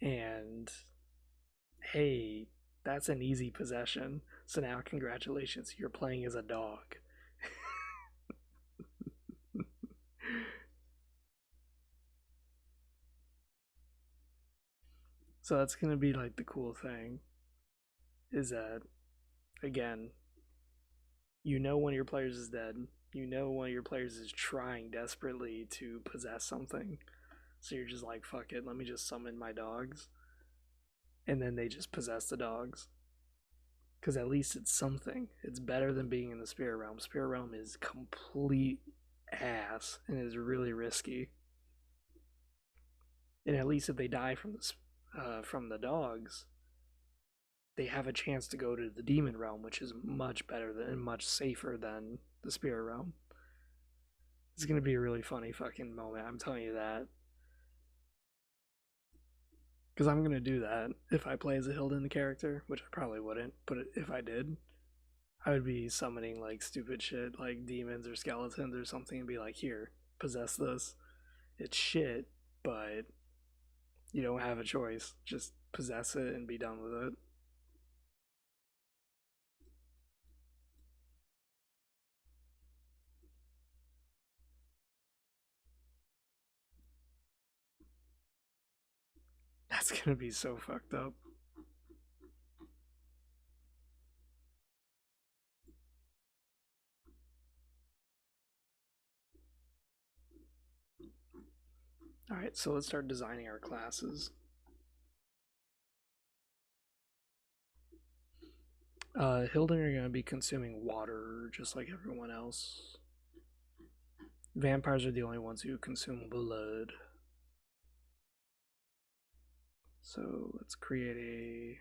S1: And hey, that's an easy possession. So now, congratulations, you're playing as a dog. So that's gonna be like the cool thing is that, again, you know one of your players is dead. You know one of your players is trying desperately to possess something. So you're just like, fuck it, let me just summon my dogs. And then they just possess the dogs. Because at least it's something. It's better than being in the spirit realm. Spirit realm is complete ass and is really risky. And at least if they die from the dogs, they have a chance to go to the demon realm, which is much better than and much safer than the spirit realm. It's gonna be a really funny fucking moment. I'm telling you that, because I'm gonna do that if I play as a hylden character, which I probably wouldn't. But if I did, I would be summoning like stupid shit, like demons or skeletons or something, and be like, "Here, possess this. It's shit, but you don't have a choice. Just possess it and be done with it." That's gonna be so fucked up. All right, so let's start designing our classes. Hylden are gonna be consuming water just like everyone else. Vampires are the only ones who consume blood. So let's create a.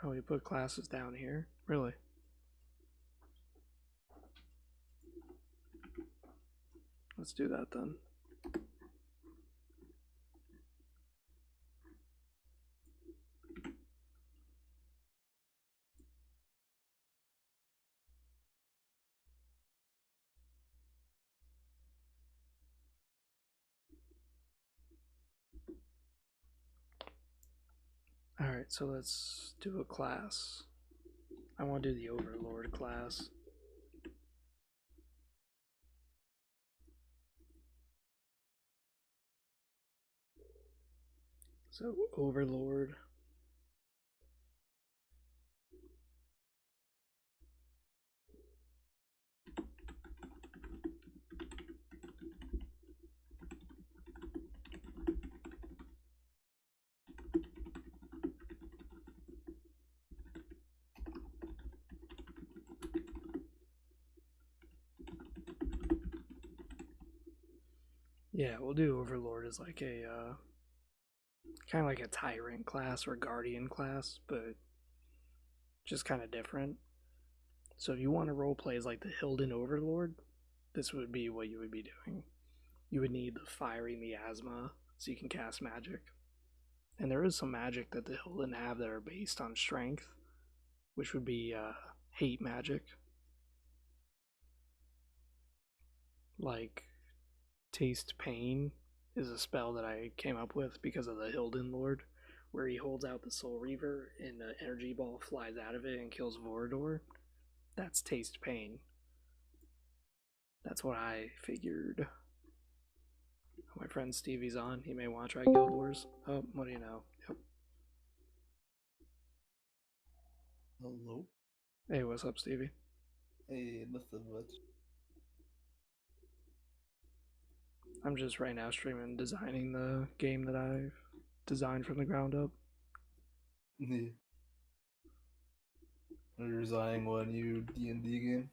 S1: Oh, we put classes down here? Really? Let's do that then. Alright, so let's do a class. I want to do the Overlord class. So, Overlord. Yeah, we'll do Overlord as like a kind of like a tyrant class or guardian class, but just kind of different. So if you want to roleplay as like the hylden Overlord, this would be what you would be doing. You would need the fiery miasma so you can cast magic. And there is some magic that the hylden have that are based on strength, which would be hate magic. Like Taste Pain is a spell that I came up with because of the hylden Lord, where he holds out the Soul Reaver and the energy ball flies out of it and kills Vorador. That's Taste Pain. That's what I figured. My friend Stevie's on. He may want to try Guild Wars. Oh, what do you know? Yep.
S2: Hello.
S1: Hey, what's up, Stevie?
S2: Hey, nothing much.
S1: I'm just right now streaming designing the game that I've designed from the ground up.
S2: Yeah. Are you designing one new D&D game?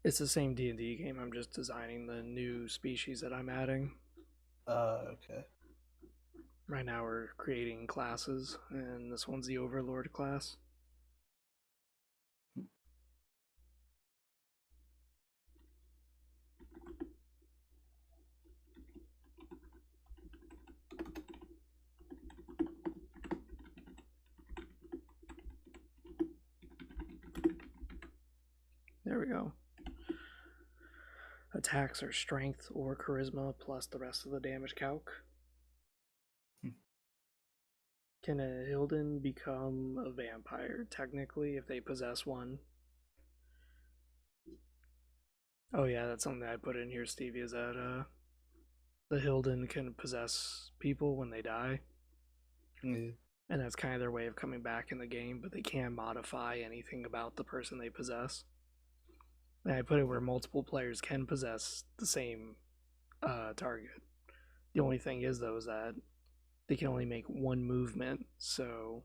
S1: It's the same D&D game. I'm just designing the new species that I'm adding.
S2: Okay.
S1: Right now we're creating classes, and this one's the Overlord class. There we go. Attacks are strength or charisma plus the rest of the damage calc. Can a hylden become a vampire, technically, if they possess one? Oh yeah, that's something that I put in here, Stevie, is that the hylden can possess people when they die.
S2: Yeah.
S1: And that's kind of their way of coming back in the game, but they can't modify anything about the person they possess. And I put it where multiple players can possess the same target. The only thing is, though, is that they can only make one movement, so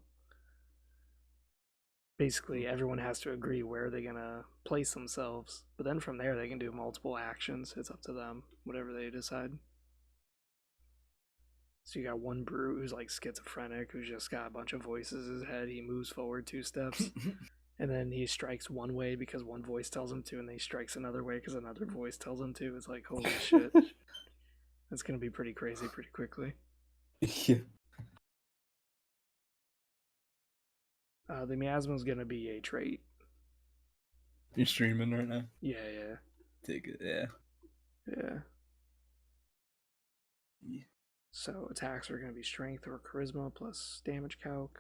S1: basically everyone has to agree where they're gonna place themselves. But then from there, they can do multiple actions. It's up to them, whatever they decide. So you got one brute who's like schizophrenic, who's just got a bunch of voices in his head. He moves forward 2 steps, and then he strikes one way because one voice tells him to, and then he strikes another way because another voice tells him to. It's like, holy shit. That's gonna be pretty crazy pretty quickly.
S2: Yeah.
S1: The miasma is gonna be a trait.
S2: You're streaming right now?
S1: Yeah.
S2: Take it, yeah. Yeah.
S1: So attacks are gonna be strength or charisma plus damage calc.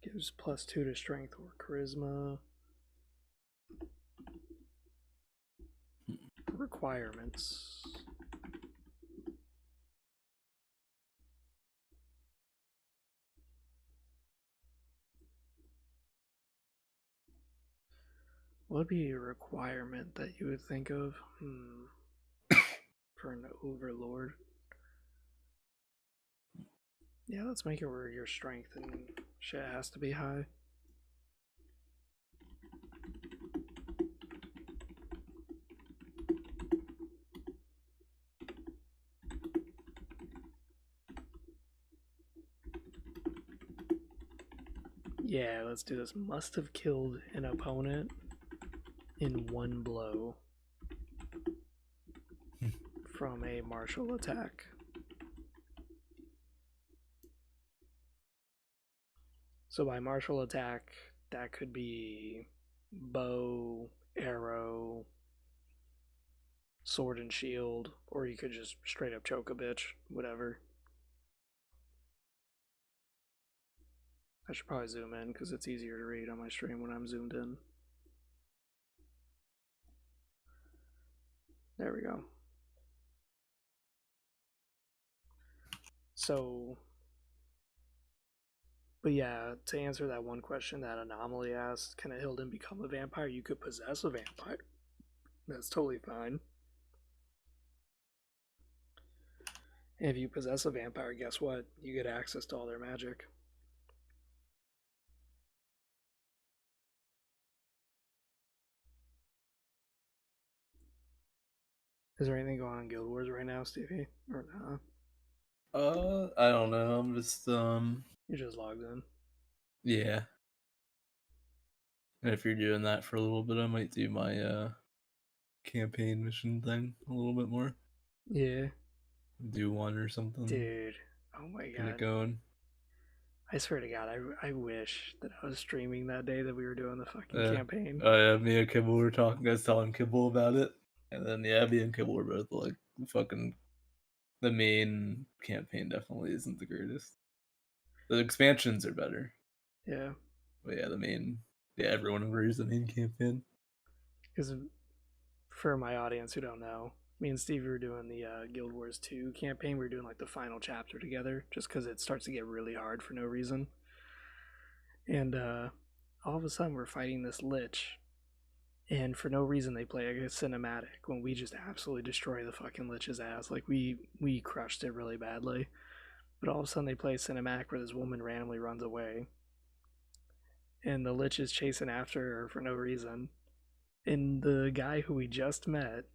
S1: Gives +2 to strength or charisma. Requirements. What would be a requirement that you would think of for an overlord? Yeah, let's make it where your strength and shit has to be high. Yeah, let's do this. Must have killed an opponent in one blow from a martial attack. So by martial attack, that could be bow, arrow, sword and shield, or you could just straight up choke a bitch, whatever. I should probably zoom in because it's easier to read on my stream when I'm zoomed in. There we go. So, but yeah, to answer that one question that Anomaly asked, can a hylden become a vampire? You could possess a vampire. That's totally fine. And if you possess a vampire, guess what? You get access to all their magic. Is there anything going on in Guild Wars right now, Stevie? Or not?
S2: I don't know. I'm just
S1: You just logged in.
S2: yeah. And if you're doing that for a little bit, I might do my campaign mission thing a little bit more.
S1: Yeah.
S2: Do one or something.
S1: Dude. Oh my
S2: Get it
S1: god.
S2: going.
S1: I swear to God, I wish that I was streaming that day that we were doing the fucking
S2: Yeah.
S1: campaign.
S2: Oh yeah, me and Kibble were talking. I was telling Kibble about it, and then yeah, me and Kibble were both like, fucking. The main campaign definitely isn't the greatest. The expansions are better,
S1: Yeah.
S2: but yeah, the main. Yeah, everyone agrees the main campaign.
S1: Because for my audience who don't know, me and Stevie were doing the Guild Wars 2 campaign. We were doing like the final chapter together just because it starts to get really hard for no reason. And all of a sudden, we're fighting this Lich. And for no reason, they play a cinematic when we just absolutely destroy the fucking Lich's ass. Like, we crushed it really badly. But all of a sudden, they play a cinematic where this woman randomly runs away. And the Lich is chasing after her for no reason. And the guy who we just met,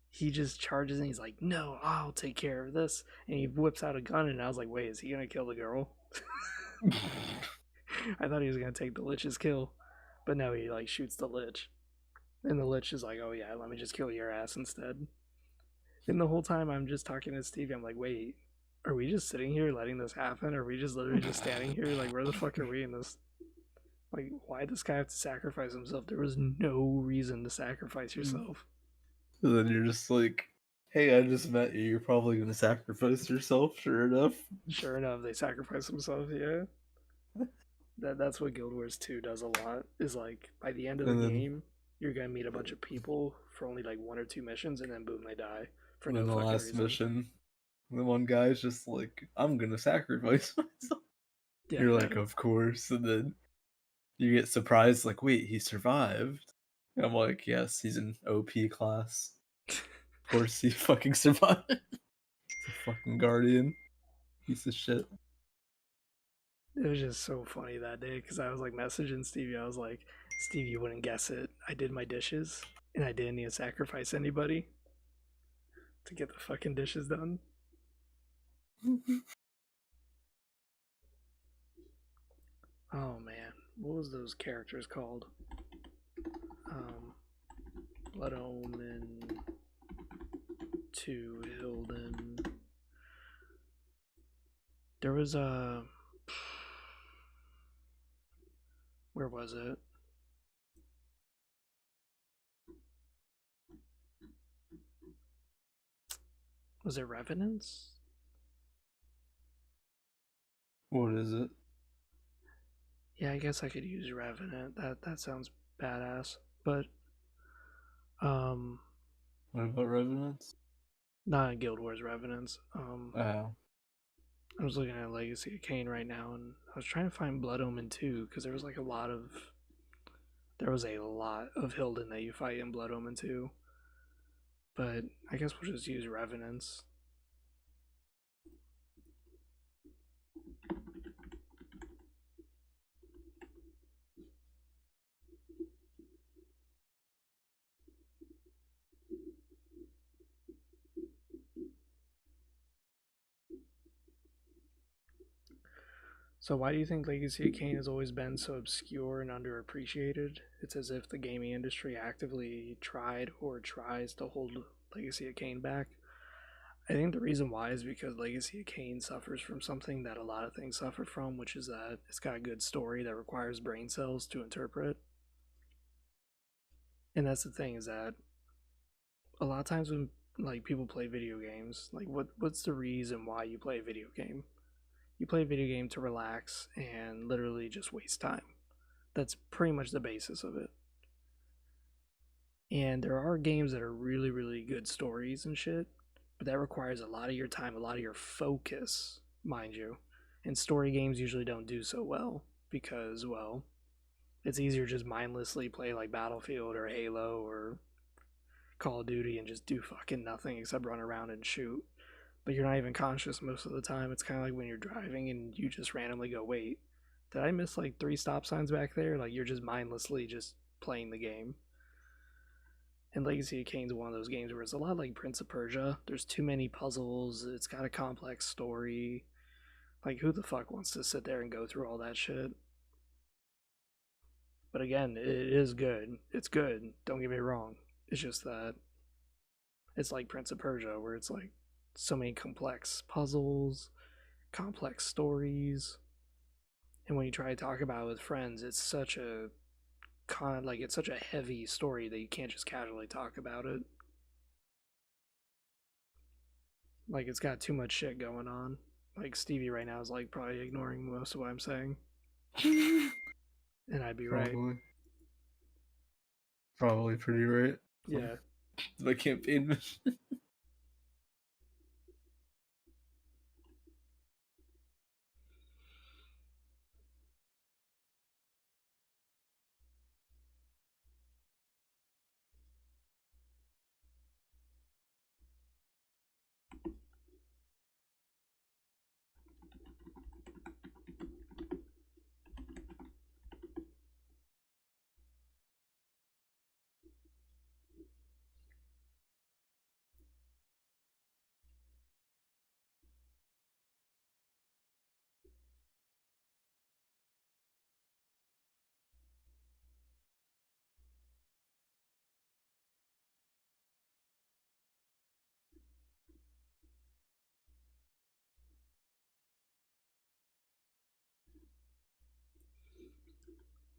S1: he just charges and he's like, "No, I'll take care of this." And he whips out a gun, and I was like, "Wait, is he gonna kill the girl?" I thought he was gonna take the Lich's kill, but no, he like shoots the Lich, and the Lich is like, "Oh yeah, let me just kill your ass instead." And the whole time I'm just talking to Stevie, I'm like, "Wait, are we just sitting here letting this happen? Or are we just literally just standing here? Like, where the fuck are we in this? Like, why does this guy have to sacrifice himself? There was no reason to sacrifice yourself."
S2: And then you're just like, hey, I just met you. You're probably gonna sacrifice yourself. Sure enough.
S1: Sure enough, they sacrifice themselves. Yeah, that's what Guild Wars 2 does a lot. Is like by the end of the
S2: And then,
S1: game, you're gonna meet a bunch of people for only like one or two missions, and then boom, they die for
S2: and then
S1: no
S2: the
S1: fucking
S2: last
S1: reason.
S2: mission, the one guy's just like, I'm gonna sacrifice myself.
S1: Yeah,
S2: You're like,
S1: man.
S2: of course. And then you get surprised, like, wait, he survived. And I'm like, yes, he's an OP class. Of course he fucking survived. He's a fucking guardian. Piece of shit.
S1: It was just so funny that day because I was like messaging Stevie. I was like, "Stevie, you wouldn't guess it. I did my dishes, and I didn't need to sacrifice anybody to get the fucking dishes done." Oh man, what was those characters called? Um, Blood Omen, to Hylden. There was a. Where was it? Was it Revenants?
S2: What is it?
S1: Yeah, I guess I could use Revenant. That sounds badass. But um,
S2: What about Revenants?
S1: not in Guild Wars Revenants.
S2: Oh.
S1: I was looking at Legacy of Kain right now, and I was trying to find Blood Omen 2 because there was like a lot of. There was a lot of Hylden that you fight in Blood Omen 2. But I guess we'll just use Revenants. So, why do you think Legacy of Kain has always been so obscure and underappreciated? It's as if the gaming industry actively tried or tries to hold Legacy of Kain back. I think the reason why is because Legacy of Kain suffers from something that a lot of things suffer from, which is that it's got a good story that requires brain cells to interpret. And that's the thing is that a lot of times when like people play video games, like what's the reason why you play a video game? You play a video game to relax and literally just waste time. That's pretty much the basis of it. And there are games that are really, really good stories and shit, but that requires a lot of your time, a lot of your focus, mind you. And story games usually don't do so well because, well, it's easier to just mindlessly play like Battlefield or Halo or Call of Duty and just do fucking nothing except run around and shoot. But you're not even conscious most of the time. It's kind of like when you're driving and you just randomly go, wait, did I miss like three stop signs back there? Like you're just mindlessly just playing the game. And Legacy of Kain's one of those games where it's a lot like Prince of Persia. There's too many puzzles. It's got a complex story. Like, who the fuck wants to sit there and go through all that shit? But again, it is good. It's good. Don't get me wrong. It's just that it's like Prince of Persia, where it's like so many complex puzzles, complex stories. And when you try to talk about it with friends, it's such a it's such a heavy story that you can't just casually talk about it. Like, it's got too much shit going on. Like, Stevie right now is like probably ignoring most of what I'm saying, and I'd be right.
S2: Probably. Probably pretty right.
S1: Yeah.
S2: The campaign mission.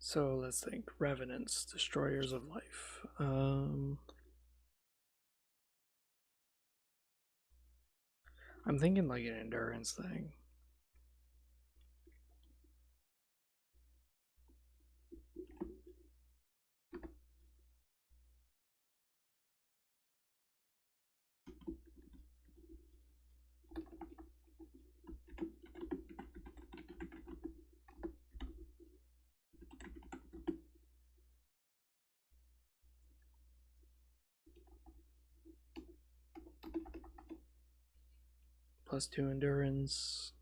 S1: So let's think. Revenants, destroyers of life. I'm thinking like an endurance thing. +2 endurance.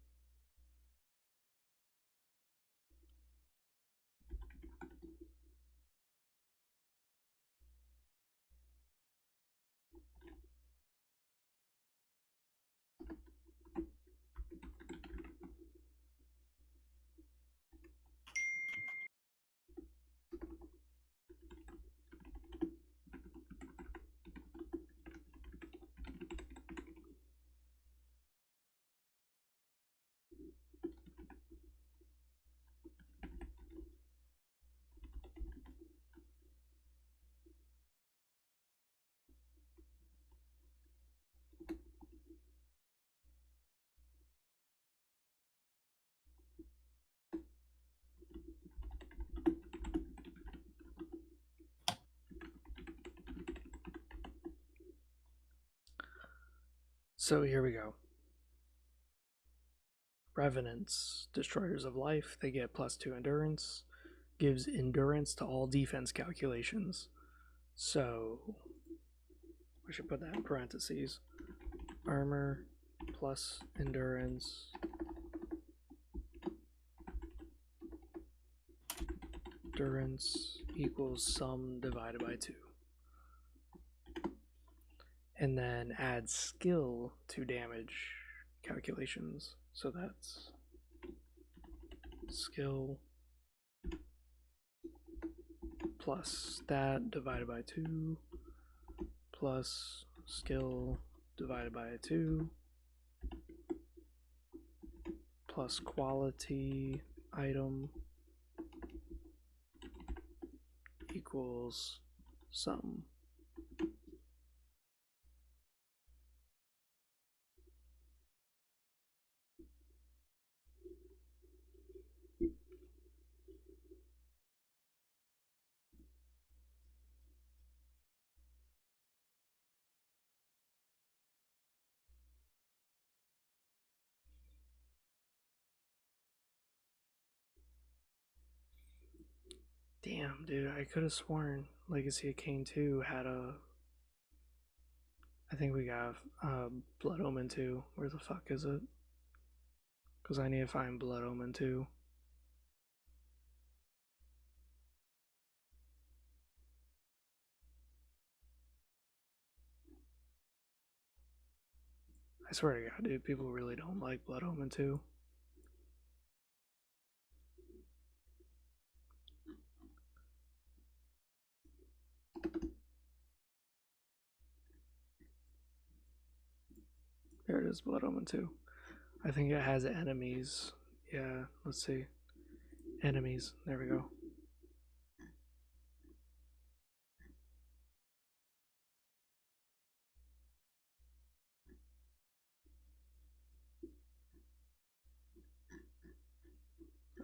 S1: So here we go. Revenants, destroyers of life. They get +2 endurance. Gives endurance to all defense calculations. So I should put that in parentheses. Armor plus endurance equals sum divided by 2. And then add skill to damage calculations. So that's skill plus stat divided by 2 plus skill divided by 2 plus quality item equals sum. Damn, dude, I could have sworn Legacy of Kain 2 had a. I think we got Blood Omen 2. Where the fuck is it? Because I need to find Blood Omen 2. I swear to God, dude, people really don't like Blood Omen 2. There it is, Blood Omen 2. I think it has enemies. Yeah, let's see. Enemies. There we go.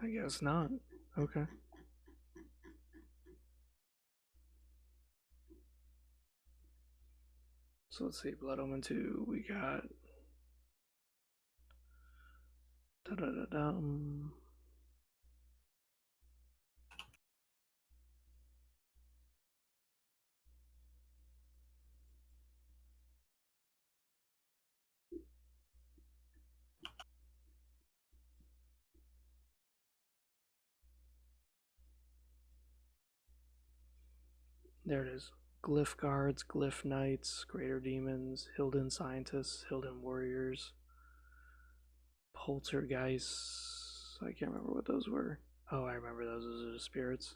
S1: I guess not. Okay. So let's see. Blood Omen 2. We got. Da-da-da-dum. There it is. Glyph guards, glyph knights, greater demons, hylden scientists, hylden warriors, poltergeists. I can't remember what those were. Oh, I remember those. Those are the spirits.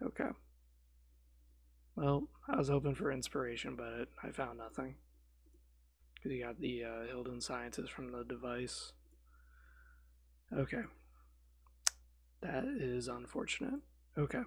S1: Okay. Well, I was hoping for inspiration, but I found nothing. Because you got the hylden scientist from the device. Okay. That is unfortunate. Okay.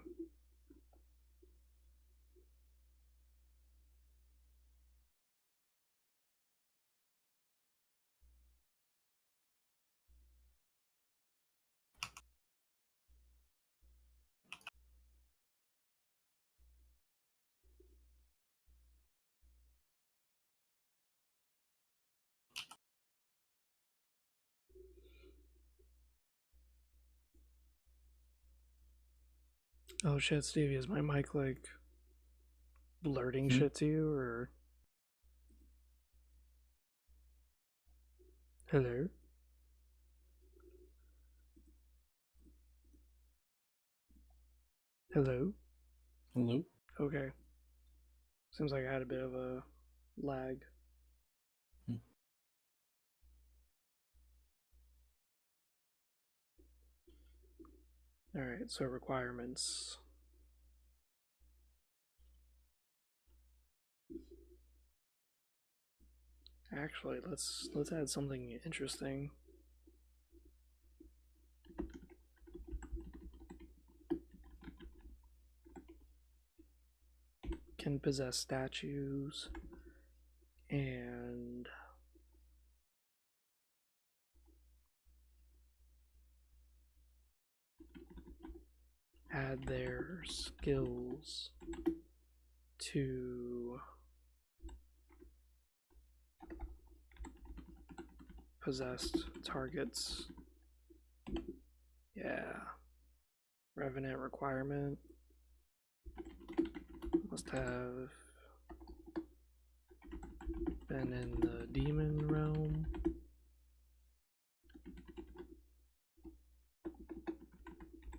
S1: Oh shit, Stevie, is my mic like blurting
S2: Hmm?
S1: shit to you or hello? Hello?
S2: Hello?
S1: Okay. Seems like I had a bit of a lag.
S2: Hmm.
S1: Alright, so requirements. Actually, let's add something interesting. Can possess statues and add their skills to possessed targets. Yeah. Revenant requirement. Must have been in the demon realm.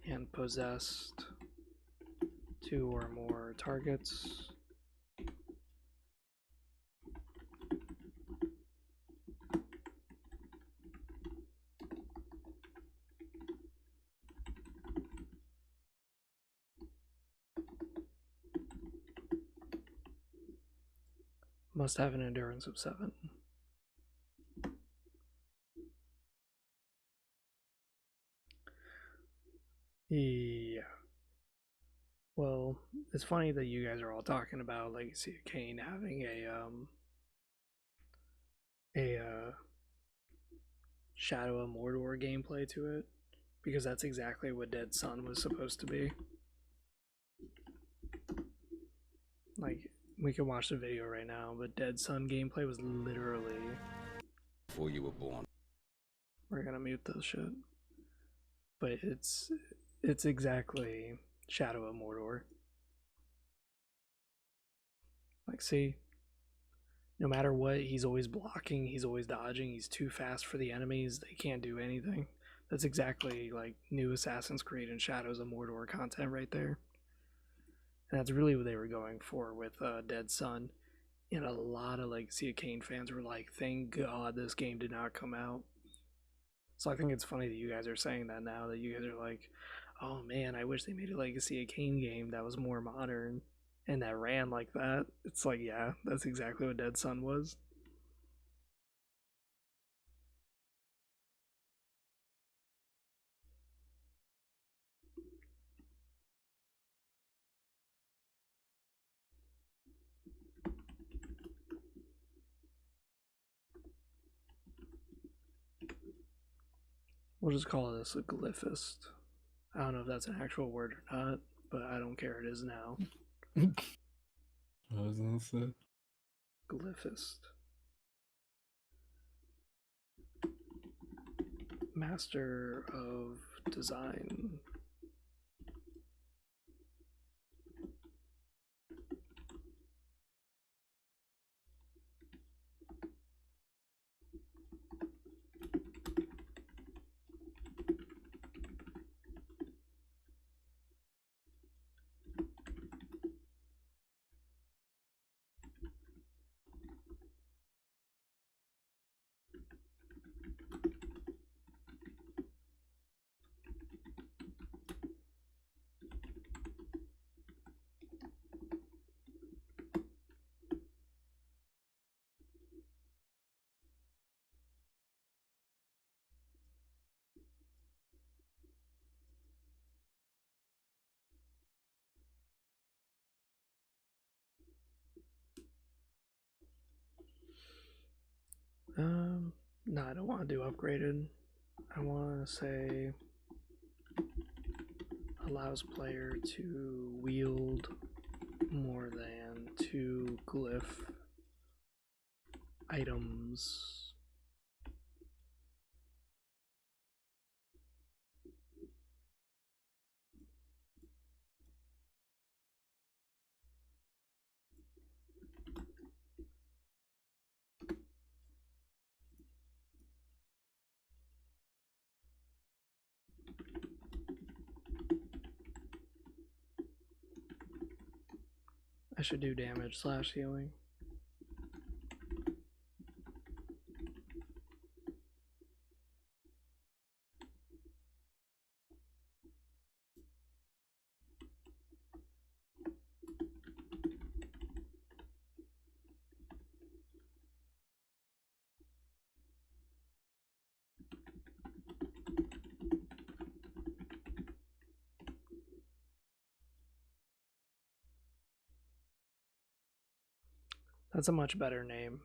S1: And possessed two or more targets. Must have an endurance of 7. Yeah. Well, it's funny that you guys are all talking about Legacy of Kain having a Shadow of Mordor gameplay to it, because that's exactly what Dead Sun was supposed to be. Like, we can watch the video right now, but Dead Sun gameplay was literally.
S3: Before you were born.
S1: We're gonna mute this shit. But it's exactly Shadow of Mordor. Like, see, no matter what, he's always blocking, he's always dodging, he's too fast for the enemies, they can't do anything. That's exactly like new Assassin's Creed and Shadows of Mordor content right there. And that's really what they were going for with Dead Sun. And a lot of Legacy of Kain fans were like, thank God this game did not come out. So I think it's funny that you guys are saying that now, that you guys are like, oh man, I wish they made a Legacy of Kain game that was more modern and that ran like that. It's like, yeah, that's exactly what Dead Sun was. We'll just call this a glyphist. I don't know if that's an actual word or not, but I don't care. It is now.
S2: I was gonna say.
S1: Glyphist. Master of Design. No, I don't want to do upgraded. I want to say allows player to wield more than 2 glyph items. I should do damage / healing. That's a much better name.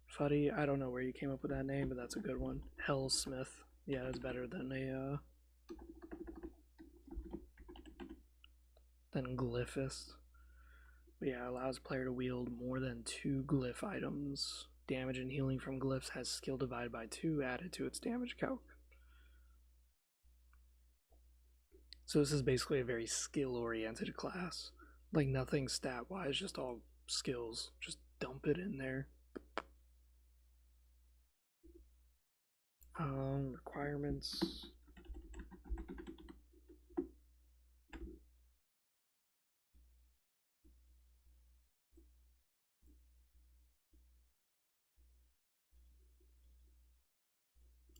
S1: Fuddy, I don't know where you came up with that name, but that's a good one. Hellsmith. Yeah, that's better than than Glyphist. But yeah, allows player to wield more than 2 glyph items. Damage and healing from glyphs has skill divided by 2 added to its damage calc. So this is basically a very skill-oriented class. Like nothing stat-wise, just all skills. Just dump it in there. Requirements.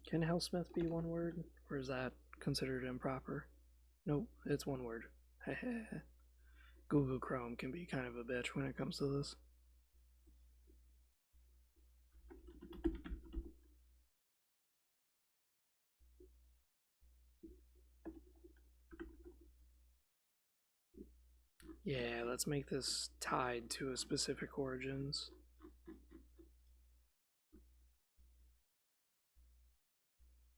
S1: Can Hellsmith be one word? Or is that considered improper? Nope, it's one word. Google Chrome can be kind of a bitch when it comes to this. Yeah, let's make this tied to a specific origins.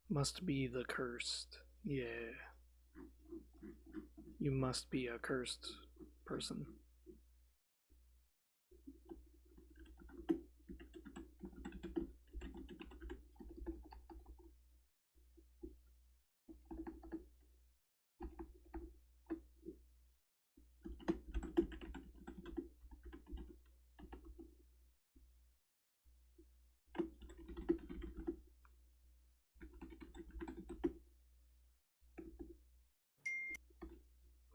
S1: Must be the cursed. Yeah. You must be a cursed person.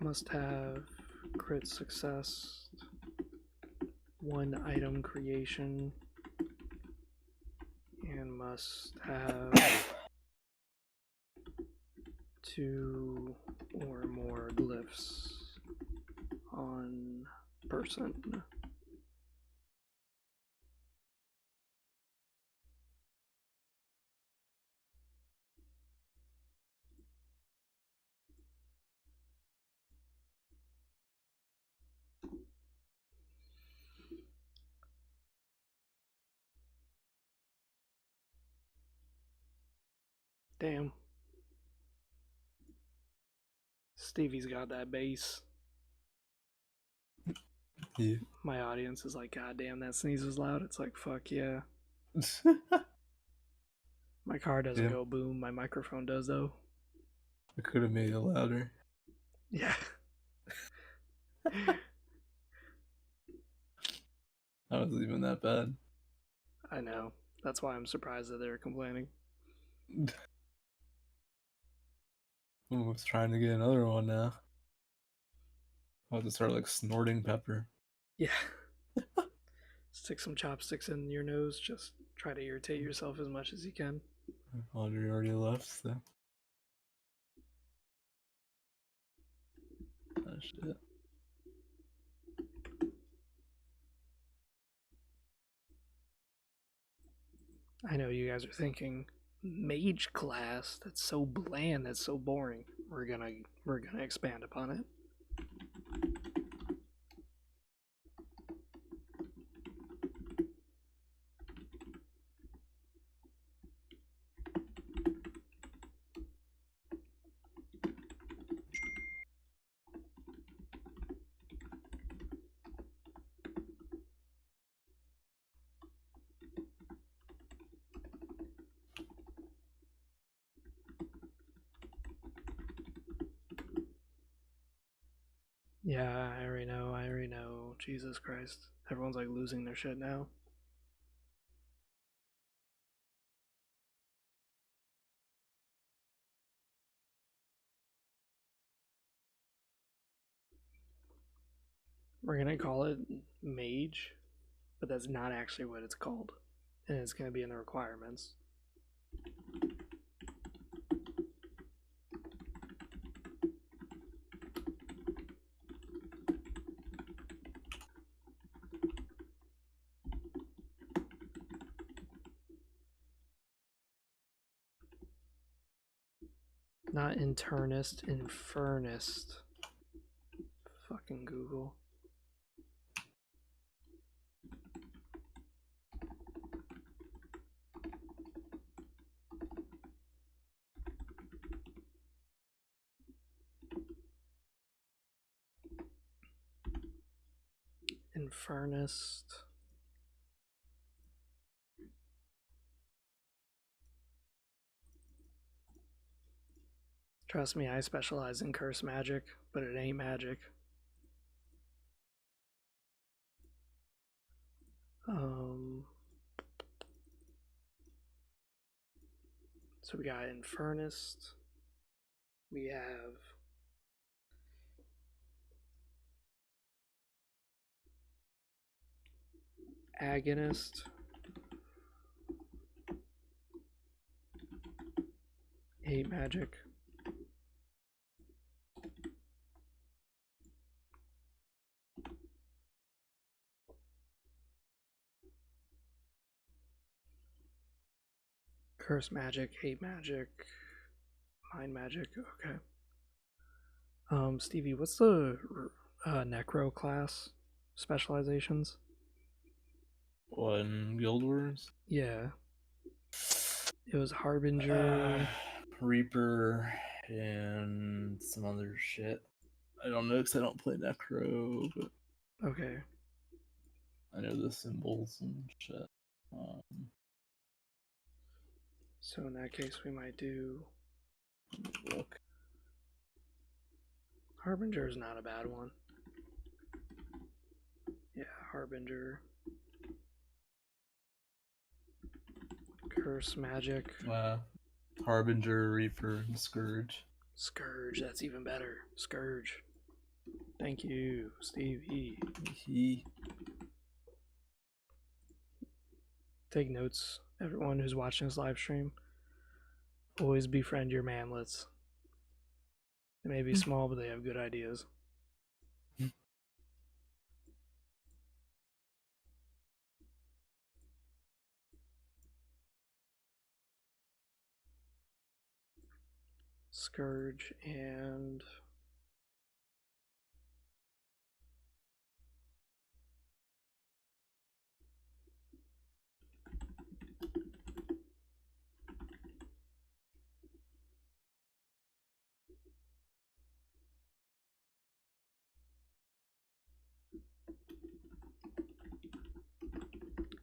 S1: Must have crit success, 1 item creation, and must have 2 or more glyphs on person. Damn. Stevie's got that bass.
S2: Yeah.
S1: My audience is like, God damn, that sneeze was loud. It's like, fuck yeah. My car doesn't
S2: Yeah.
S1: go boom. My microphone does, though.
S2: I could have made it louder.
S1: Yeah.
S2: That wasn't even that bad.
S1: I know. That's why I'm surprised that they're complaining.
S2: I was trying to get another one now. I'll have to start like snorting pepper.
S1: Yeah. Stick some chopsticks in your nose. Just try to irritate yourself as much as you can.
S2: Audrey already left, so. Oh, shit.
S1: I know you guys are thinking, mage class, that's so bland, that's so boring. We're gonna expand upon it. Yeah, I already know. Jesus Christ. Everyone's like losing their shit now. We're gonna call it mage, but that's not actually what it's called. And it's gonna be in the requirements. Not internist, infernist. Fucking Google. Infernist. Trust me, I specialize in curse magic, but it ain't magic. So we got Infernist. We have Agonist. Hate magic. Curse magic, hate magic, mind magic. Okay. Stevie, what's the necro class specializations?
S2: What, in Guild Wars?
S1: Yeah. It was Harbinger.
S2: Reaper and some other shit. I don't know because I don't play Necro, but
S1: Okay.
S2: I know the symbols and shit.
S1: So in that case, we might do.
S2: Look.
S1: Harbinger is not a bad one. Yeah, Harbinger. Curse magic.
S2: Harbinger, Reaper, and Scourge.
S1: Scourge, that's even better. Scourge. Thank you, Stevie.
S2: He.
S1: Take notes, everyone who's watching this live stream. Always befriend your manlets. They may be small, but they have good ideas. Scourge and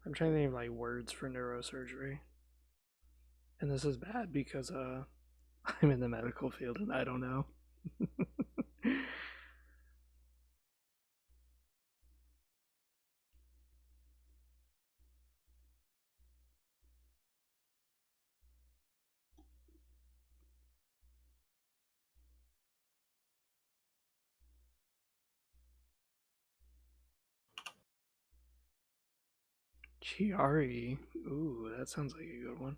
S1: I'm trying to think of like words for neurosurgery. And this is bad because I'm in the medical field and I don't know. Chiari. Ooh, that sounds like a good one.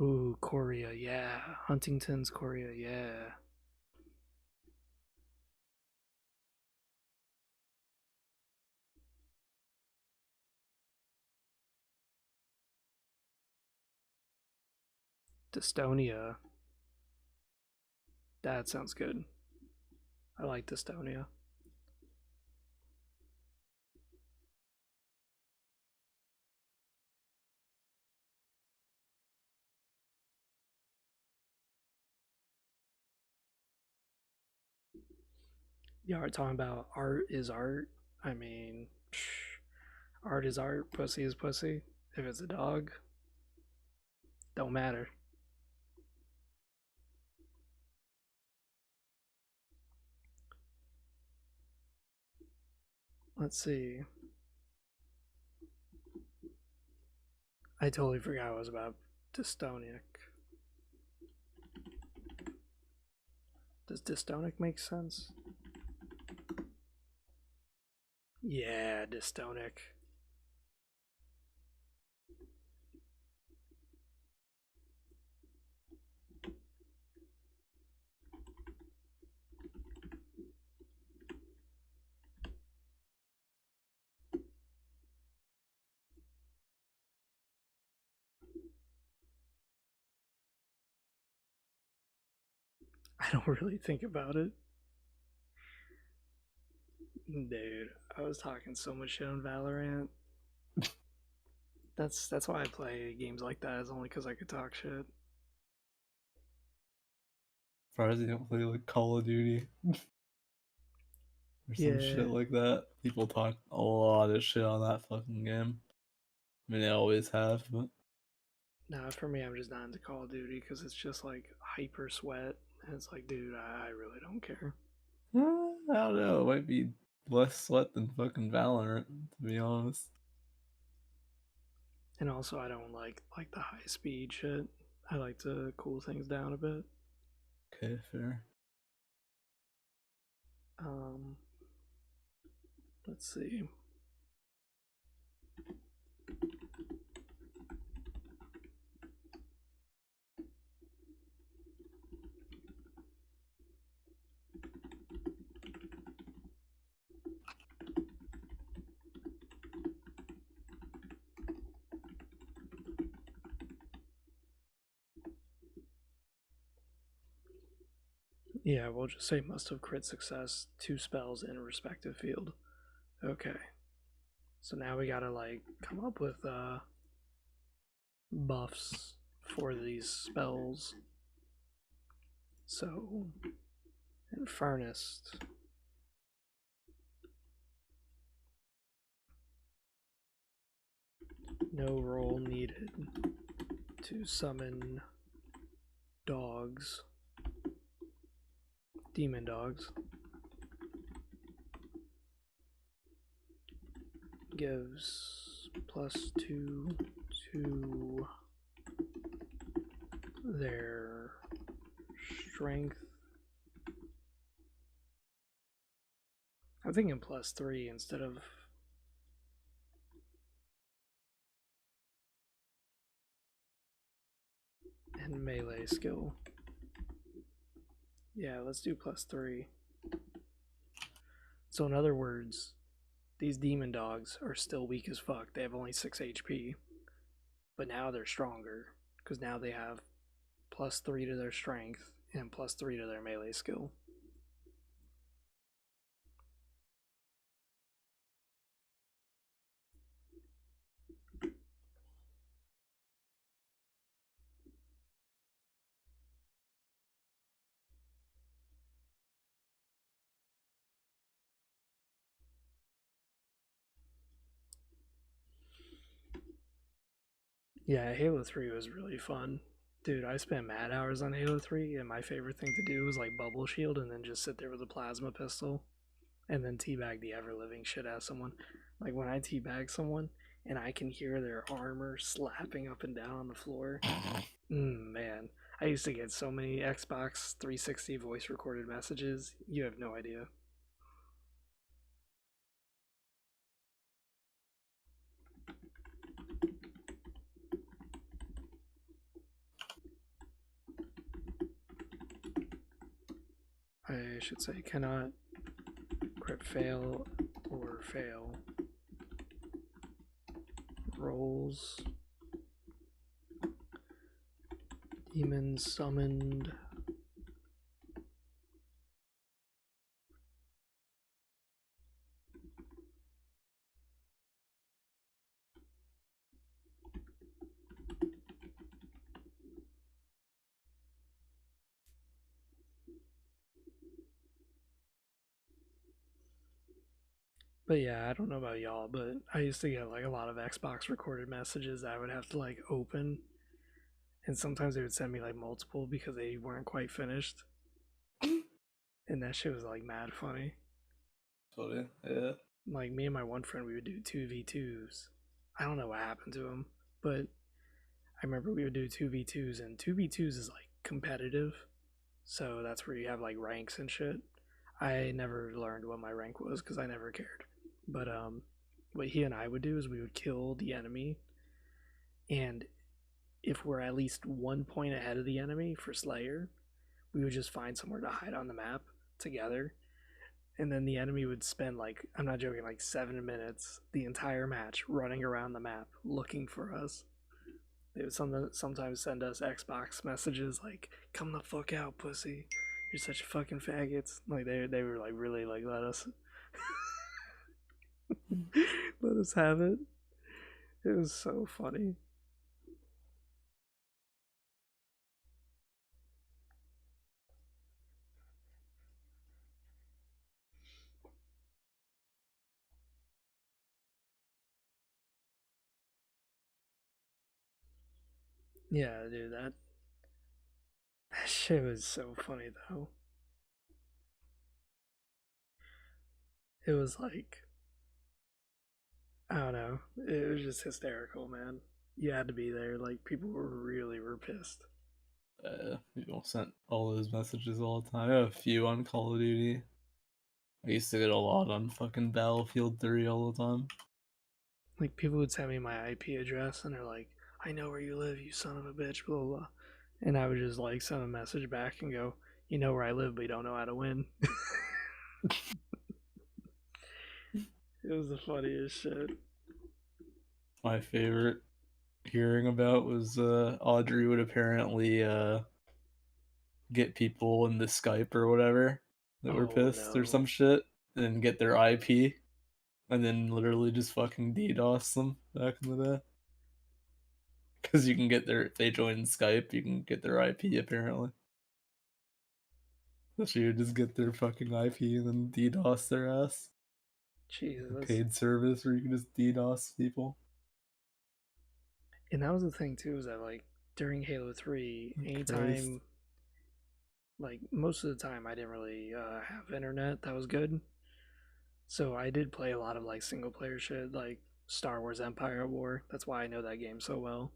S1: Ooh, Coria, yeah. Huntington's Coria, yeah. Dystonia. That sounds good. I like dystonia. Y'all are talking about art is art. I mean, art is art, pussy is pussy. If it's a dog, don't matter. Let's see. I totally forgot what it was about dystonic. Does dystonic make sense? Yeah, dystonic. I don't really think about it. Dude, I was talking so much shit on Valorant. That's why I play games like that, is only because I could talk shit.
S2: Surprised you don't play like Call of Duty or some
S1: Yeah.
S2: shit like that. People talk a lot of shit on that fucking game. I mean, they always have, but
S1: Nah, for me, I'm just not into Call of Duty because it's just like hyper sweat. And it's like, dude, I really don't care.
S2: I don't know. It might be less sweat than fucking Valorant, to be honest.
S1: And also, I don't like the high speed shit. I like to cool things down a bit.
S2: Okay, fair.
S1: Um, let's see. Yeah, we'll just say must have crit success 2 spells in a respective field. Okay. So now we gotta like come up with buffs for these spells. So Infernist. No roll needed to summon dogs. demon dogs. Gives +2 to their strength. I'm thinking +3 instead of. And melee skill. Yeah, let's do +3. So, in other words, these demon dogs are still weak as fuck. They have only 6 HP. But now they're stronger. Because now they have +3 to their strength and +3 to their melee skill. Yeah, Halo 3 was really fun. Dude, I spent mad hours on Halo 3, and my favorite thing to do was like bubble shield and then just sit there with a plasma pistol and then teabag the ever living shit out of someone. Like when I teabag someone and I can hear their armor slapping up and down on the floor. Man, I used to get so many Xbox 360 voice recorded messages. You have no idea. I should say cannot crit fail or fail rolls. Demon summoned. But yeah, I don't know about y'all, but I used to get like a lot of Xbox recorded messages that I would have to like open, and sometimes they would send me like multiple because they weren't quite finished, and that shit was like mad funny.
S2: Funny, yeah.
S1: Like me and my one friend, we would do 2v2s. I don't know what happened to him, but I remember we would do 2v2s, and 2v2s is like competitive, so that's where you have like ranks and shit. I never learned what my rank was because I never cared. But what he and I would do is we would kill the enemy, and if we're at least 1 point ahead of the enemy for Slayer, we would just find somewhere to hide on the map together. And then the enemy would spend like, I'm not joking, like 7 minutes the entire match running around the map looking for us. They would sometimes send us Xbox messages like, "Come the fuck out, pussy! You're such fucking faggots." Like they were like really like let us have it. It was so funny. Yeah, dude, that shit was so funny though. It was like, I don't know. It was just hysterical, man. You had to be there. Like people were pissed.
S2: People sent all those messages all the time. I have a few on Call of Duty. I used to get a lot on fucking Battlefield 3 all the time.
S1: Like people would send me my IP address and they're like, "I know where you live, you son of a bitch," blah blah. And I would just like send a message back and go, "You know where I live, but you don't know how to win." It was the funniest shit.
S2: My favorite hearing about was Audrey would apparently get people in the Skype or whatever that were
S1: Oh
S2: pissed or
S1: no.
S2: some shit and get their IP and then literally just fucking DDoS them back in the day. Because you can get their, if they join Skype, you can get their IP apparently. So you just get their fucking IP and then DDoS their ass. A
S1: Jesus.
S2: paid service where you can just DDoS people.
S1: And that was the thing too, is that like during Halo 3,
S2: Christ.
S1: like most of the time I didn't really have internet that was good. So I did play a lot of like single player shit, like Star Wars Empire at War. That's why I know that game so well,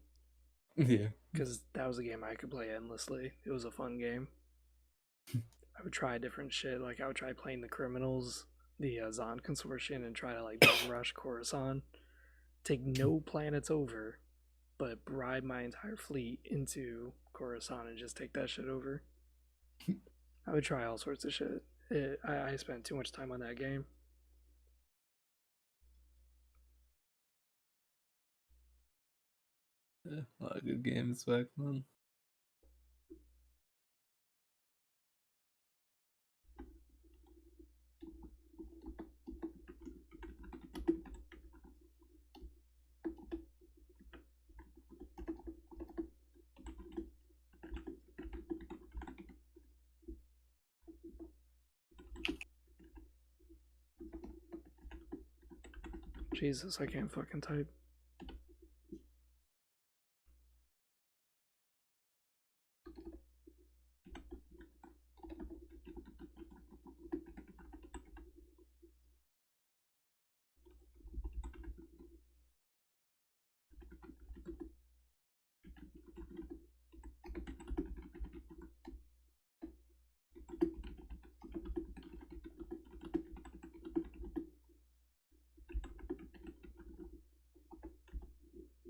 S2: Yeah.
S1: because that was a game I could play endlessly. It was a fun game. I would try different shit. Like I would try playing the Criminals, the Zon Consortium, and try to like bum rush Coruscant, take no planets over, but bribe my entire fleet into Coruscant and just take that shit over. I would try all sorts of shit. I spent too much time on that game.
S2: Yeah, a lot of good games back then.
S1: Jesus, I can't fucking type.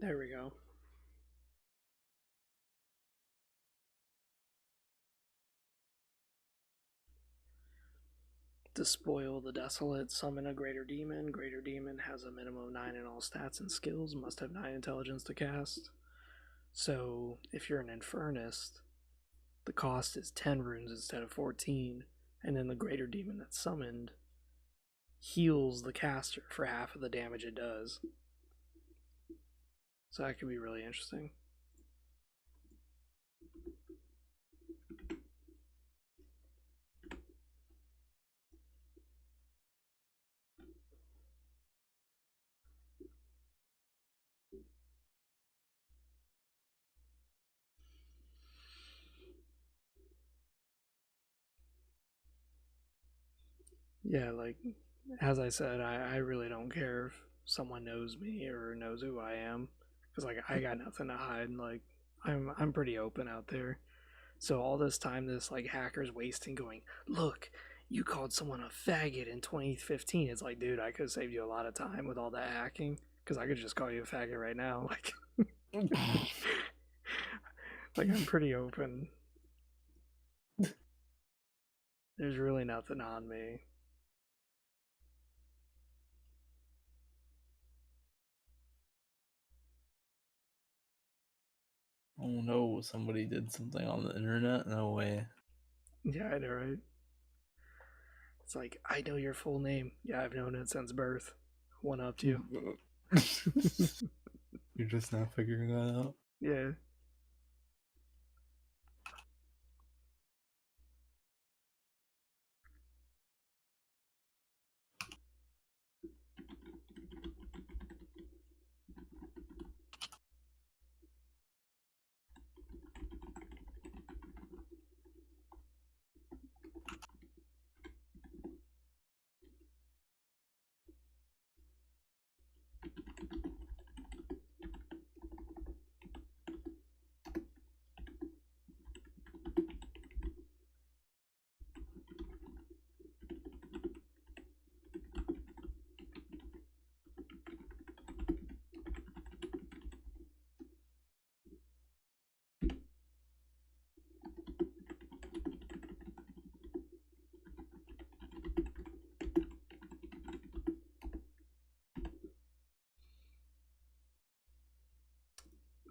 S1: There we go. Despoil the Desolate, summon a Greater Demon. Greater Demon has a minimum of 9 in all stats and skills, must have 9 intelligence to cast. So if you're an Infernist, the cost is 10 runes instead of 14, and then the Greater Demon that's summoned heals the caster for half of the damage it does. So that could be really interesting. Yeah, like as I said, I really don't care if someone knows me or knows who I am, because like I got nothing to hide. Like I'm pretty open out there. So all this time, this like hacker's wasting, going, look, you called someone a faggot in 2015. It's like, dude, I could have saved you a lot of time with all that hacking, because I could just call you a faggot right now. Like I'm pretty open. There's really nothing on me.
S2: Oh no, somebody did something on the internet? No way.
S1: Yeah, I know, right? It's like, I know your full name. Yeah, I've known it since birth. One up to you.
S2: You're just now figuring that out?
S1: Yeah.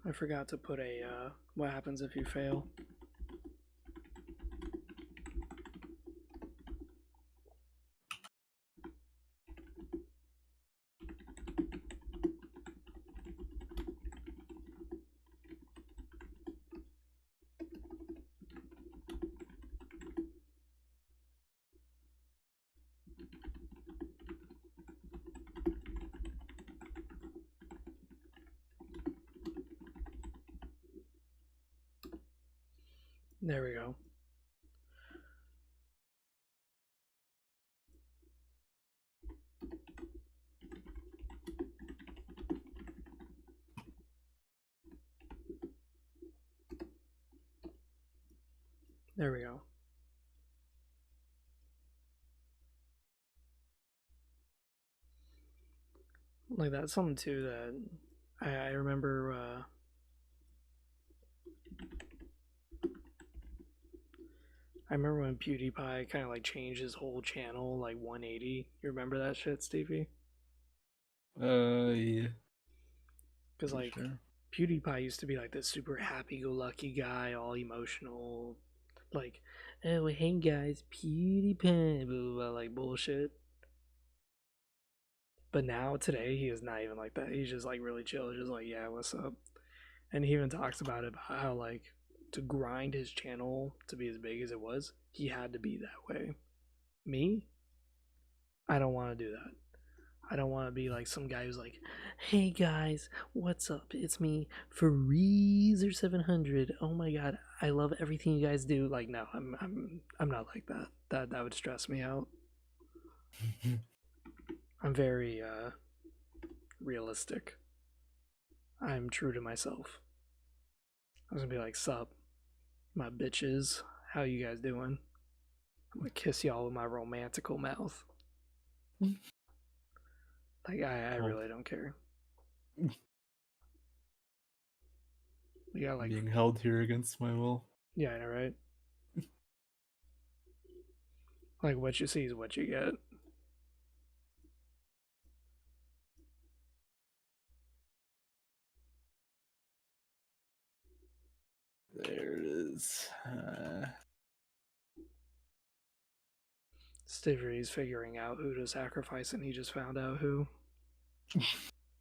S1: I forgot to put a, what happens if you fail. There we go. There we go. Like that's something too that I remember. I remember when PewDiePie kind of like changed his whole channel like 180. You remember that shit, Stevie?
S2: Yeah.
S1: Because like
S2: Sure.
S1: PewDiePie used to be like this super happy-go-lucky guy, all emotional, like, oh hey guys, PewDiePie, blah, blah, blah, like bullshit. But now today he is not even like that. He's just like really chill, just like yeah, what's up? And he even talks about it about how like to grind his channel to be as big as it was, he had to be that way. Me, I don't want to do that. I don't want to be like some guy who's like, "Hey guys, what's up? It's me, Freezer700. Oh my god, I love everything you guys do." Like, no, I'm not like that. That would stress me out. I'm very realistic. I'm true to myself. I was gonna be like, "Sup, my bitches? How you guys doing? I'm gonna kiss y'all with my romantical mouth." Like, I
S2: Oh,
S1: really don't care. We got like,
S2: being held here against my will.
S1: yeah, I know, right? Like, what you see is what you get.
S2: There it is.
S1: Stivery's figuring out who to sacrifice, and he just found out who.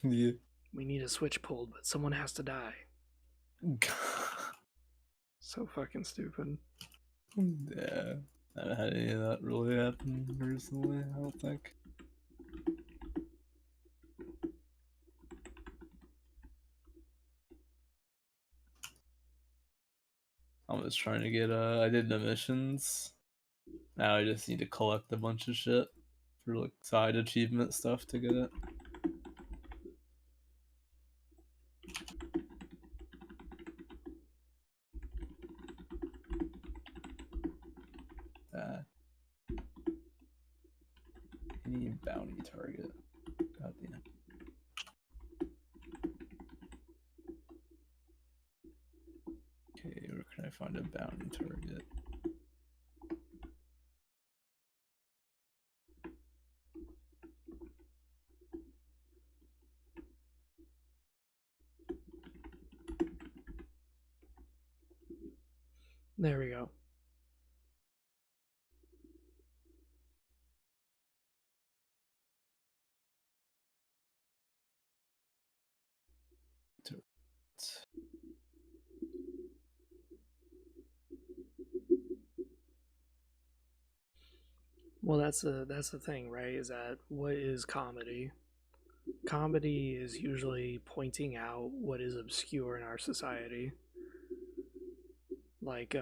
S2: Yeah.
S1: We need a switch pulled, but someone has to die. So fucking stupid.
S2: Yeah. I haven't had any of that really happen recently, I don't think. I'm just trying to get I did the missions. Now I just need to collect a bunch of shit for like side achievement stuff to get it. Any bounty target. God damn. Okay, where can I find a bounty target?
S1: There we go. Well, that's the thing, right? Is that what is comedy? Comedy is usually pointing out what is obscure in our society. Like,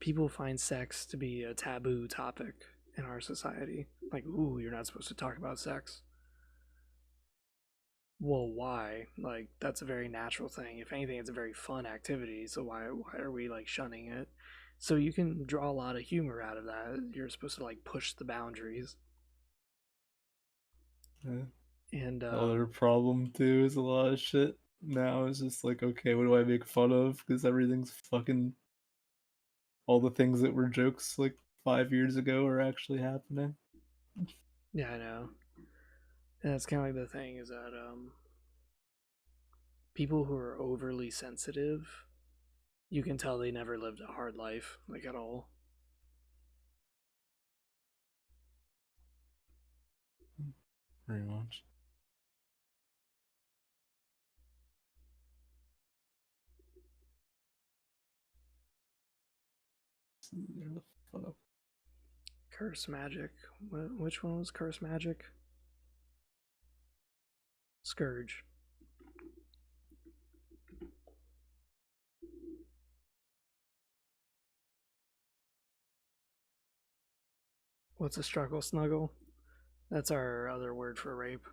S1: people find sex to be a taboo topic in our society. Like, ooh, you're not supposed to talk about sex. Well, why? Like, that's a very natural thing. If anything, it's a very fun activity. So why are we like shunning it? So you can draw a lot of humor out of that. You're supposed to like push the boundaries.
S2: Yeah.
S1: And
S2: Another problem too is a lot of shit now is just like, okay, what do I make fun of? Because everything's fucking all the things that were jokes like 5 years ago are actually happening.
S1: yeah, I know. And that's kind of like the thing is that people who are overly sensitive, you can tell they never lived a hard life, like at all.
S2: Pretty much. Fuck.
S1: Curse magic. Which one was curse magic? Scourge. What's a struggle snuggle? That's our other word for rape.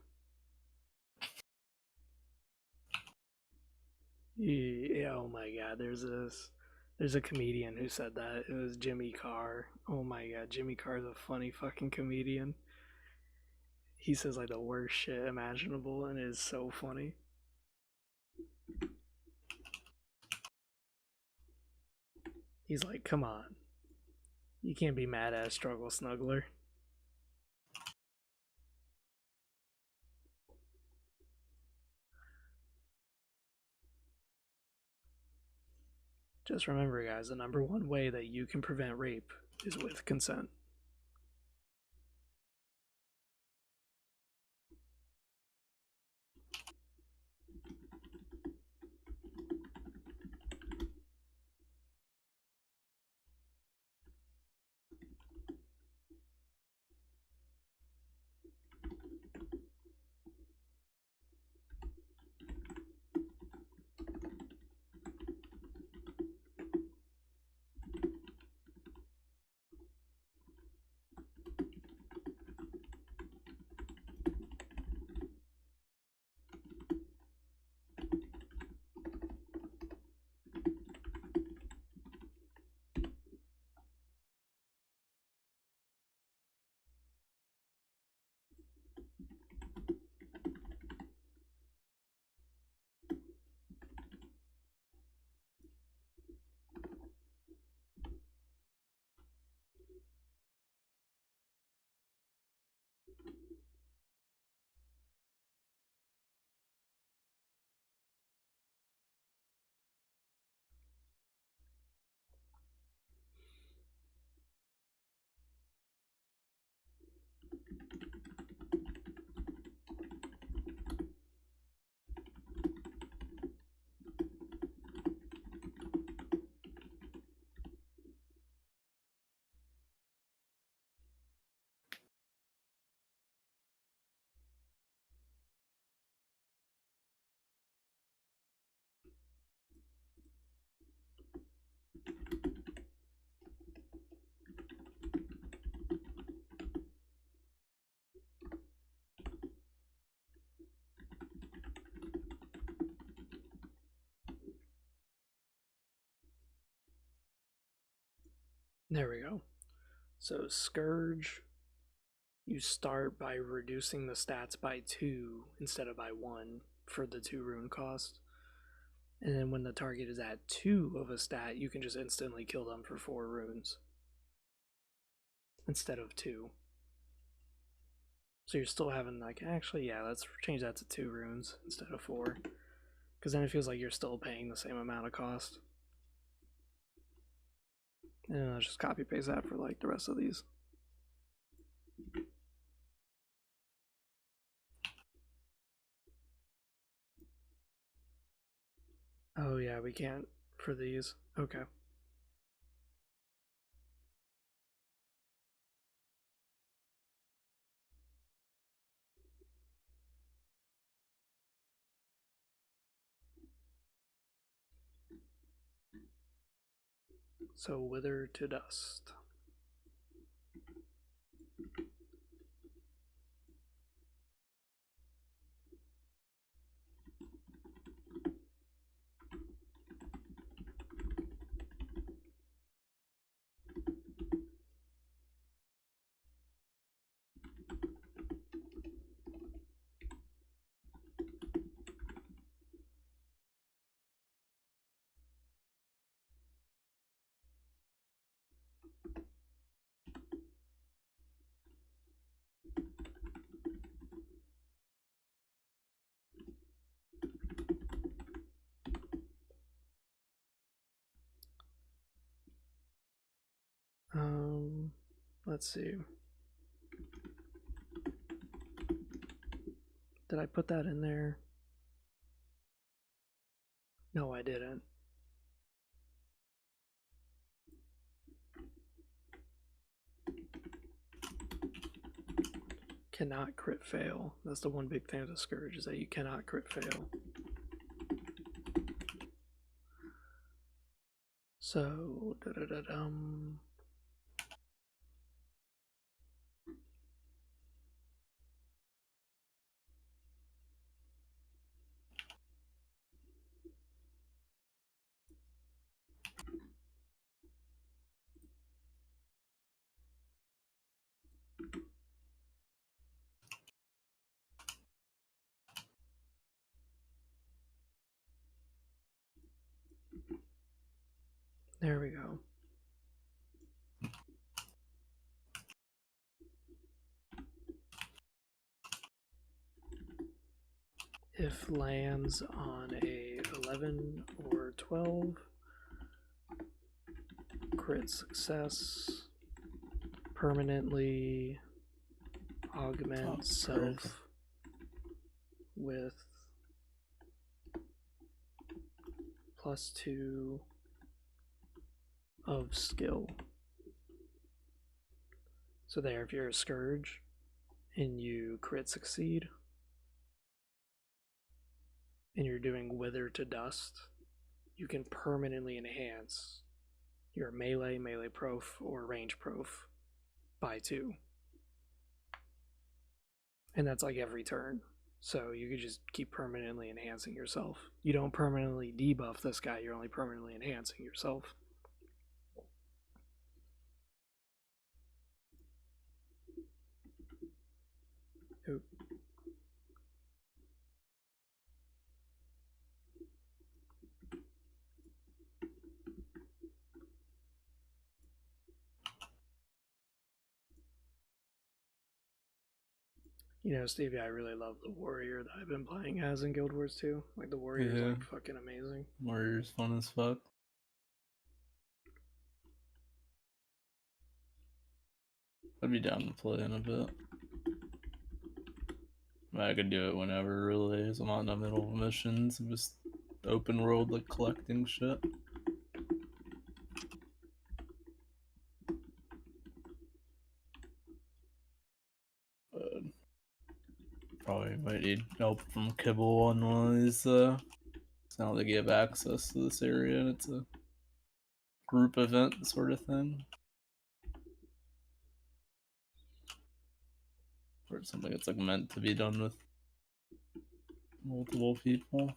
S1: Yeah, oh my god, there's this. There's a comedian who said that. It was Jimmy Carr. Oh my god, Jimmy Carr's a funny fucking comedian. He says like the worst shit imaginable and it is so funny. He's like, come on. You can't be mad at a struggle snuggler. Just remember, guys, the number one way that you can prevent rape is with consent. There we go. So, Scourge, you start by reducing the stats by 2 instead of by 1 for the 2 rune cost. And then when the target is at 2 of a stat, you can just instantly kill them for 4 runes instead of 2. So you're still having, like, actually, yeah, let's change that to 2 runes instead of 4. Because then it feels like you're still paying the same amount of cost. And I'll just copy paste that for, like, the rest of these. Oh, yeah, we can't for these. Okay. So, wither to dust. Let's see. Did I put that in there? No, I didn't. Cannot crit fail. That's the one big thing with the Scourge, is that you cannot crit fail. So, da-da-da-dum. There we go. If lands on a 11 or 12, crit success, permanently augment self with +2 of skill. So there, if you're a Scourge and you crit succeed, and you're doing Wither to Dust, you can permanently enhance your melee, melee prof, or range prof by 2. And that's like every turn. So you could just keep permanently enhancing yourself. You don't permanently debuff this guy, you're only permanently enhancing yourself. Oop. You know, Stevie, I really love the warrior that I've been playing as in Guild Wars 2. Like, the warrior's like fucking amazing.
S2: Warrior's fun as fuck. I'd be down to play in a bit. I could do it whenever, really, as I'm not in the middle of missions. I'm just open world, like, collecting shit. But probably might need help from Kibble on one of these, now they give access to this area, and it's a group event sort of thing. Or something that's like meant to be done with multiple people.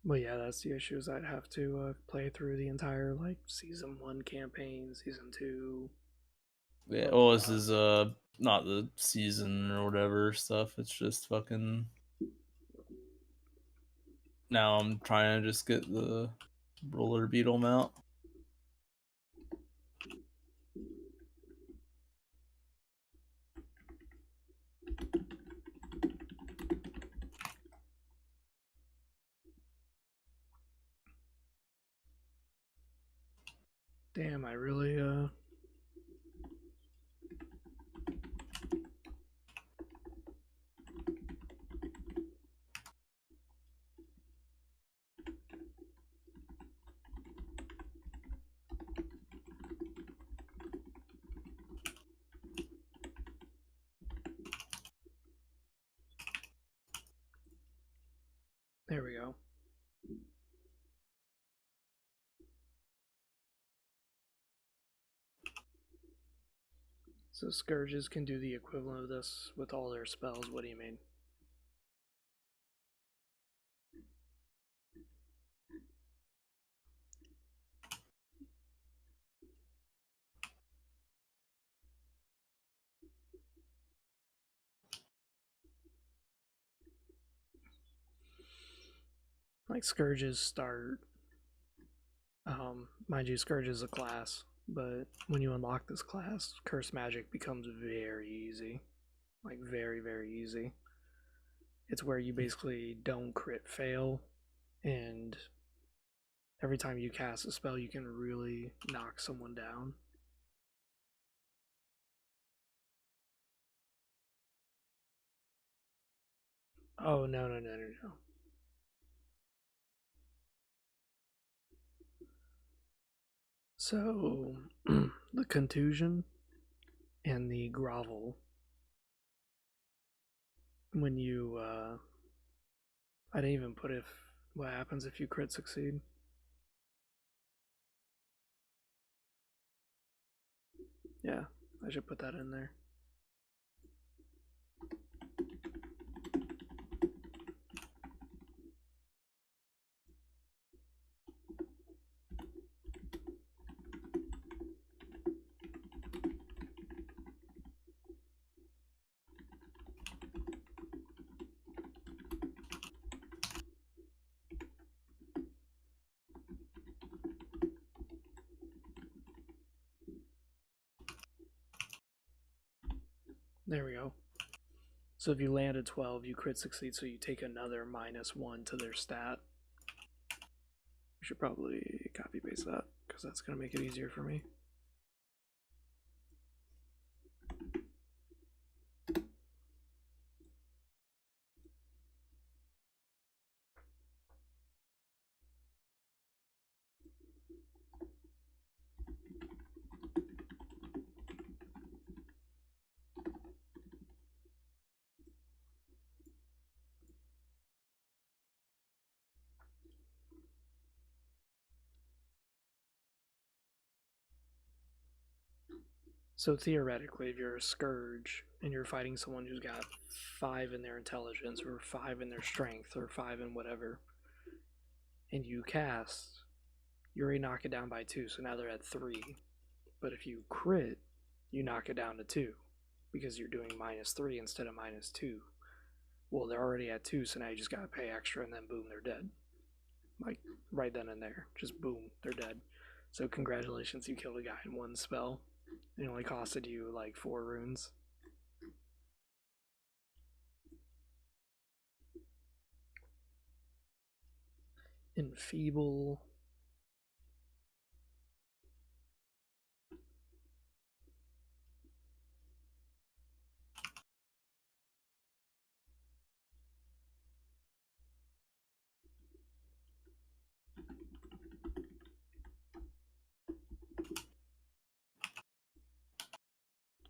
S1: Well, yeah, that's the issue. Is I'd have to play through the entire like season 1 campaign, season 2.
S2: Yeah, well, this is not the season or whatever stuff. It's just fucking. Now I'm trying to just get the roller beetle mount.
S1: Damn, I really There we go. So Scourges can do the equivalent of this with all their spells. What do you mean? Like Scourges start, mind you, Scourge is a class, but when you unlock this class, Curse Magic becomes very easy. Like very, very easy. It's where you basically don't crit fail, and every time you cast a spell, you can really knock someone down. Oh, no, no, no, no, no. So, the contusion and the grovel, when you, I didn't even put if, what happens if you crit succeed. Yeah, I should put that in there. There we go. So if you land a 12, you crit succeed, so you take another -1 to their stat. We should probably copy paste that, because that's going to make it easier for me. So theoretically, if you're a Scourge and you're fighting someone who's got 5 in their intelligence, or 5 in their strength, or 5 in whatever, and you cast, you already knock it down by 2, so now they're at 3. But if you crit, you knock it down to 2, because you're doing -3 instead of -2. Well, they're already at 2, so now you just gotta pay extra, and then boom, they're dead. Like, right then and there. Just boom, they're dead. So congratulations, you killed a guy in one spell. It only costed you like 4 runes. Enfeeble.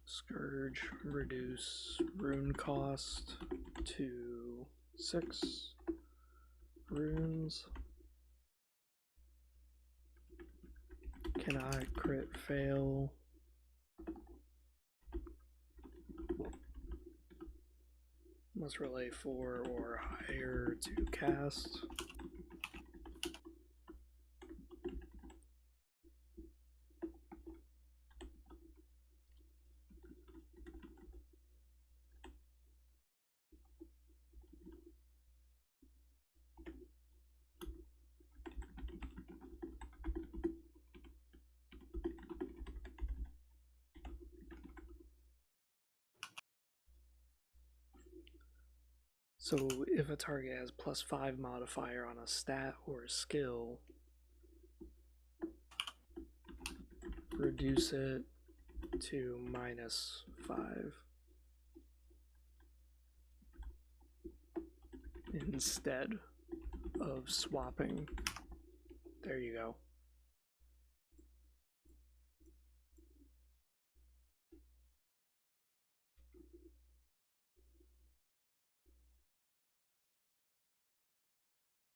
S1: Scourge, reduce rune cost to 6 runes. Cannot crit fail. Must relay 4 or higher to cast. So if a target has +5 modifier on a stat or a skill, reduce it to -5 instead of swapping. There you go.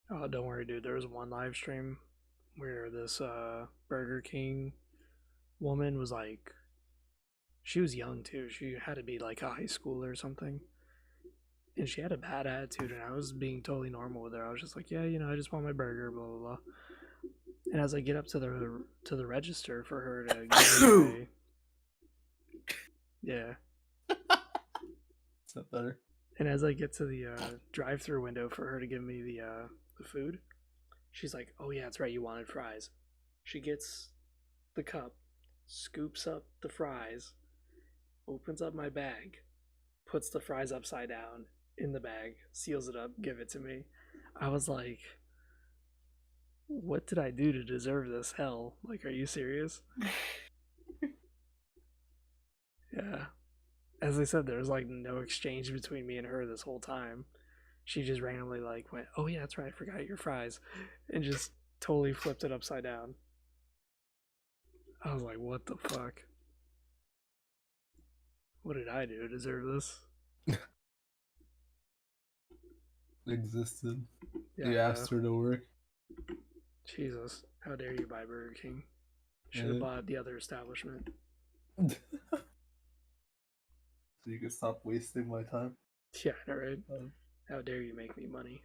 S1: Oh, don't worry, dude. There was one live stream where this Burger King woman was like, she was young too. She had to be like a high schooler or something. And she had a bad attitude, and I was being totally normal with her. I was just like, yeah, I just want my burger, blah blah blah. And as I get up to the register for her to give me yeah.
S2: Is that better?
S1: And as I get to the drive-through window for her to give me the food, she's like, "Oh yeah, that's right. You wanted fries." She gets the cup, scoops up the fries, opens up my bag, puts the fries upside down in the bag, seals it up, give it to me. I was like, "What did I do to deserve this hell? Like, are you serious?" Yeah. As I said, there was like no exchange between me and her this whole time. She just randomly like went, "Oh yeah, that's right, I forgot your fries," and just totally flipped it upside down. I was like, "What the fuck? What did I do to deserve this?"
S2: Existed.
S1: Yeah,
S2: You asked her to work.
S1: Jesus, how dare you buy Burger King? Should have bought the other establishment.
S2: So you can stop wasting my time.
S1: Yeah, right. How dare you make me money?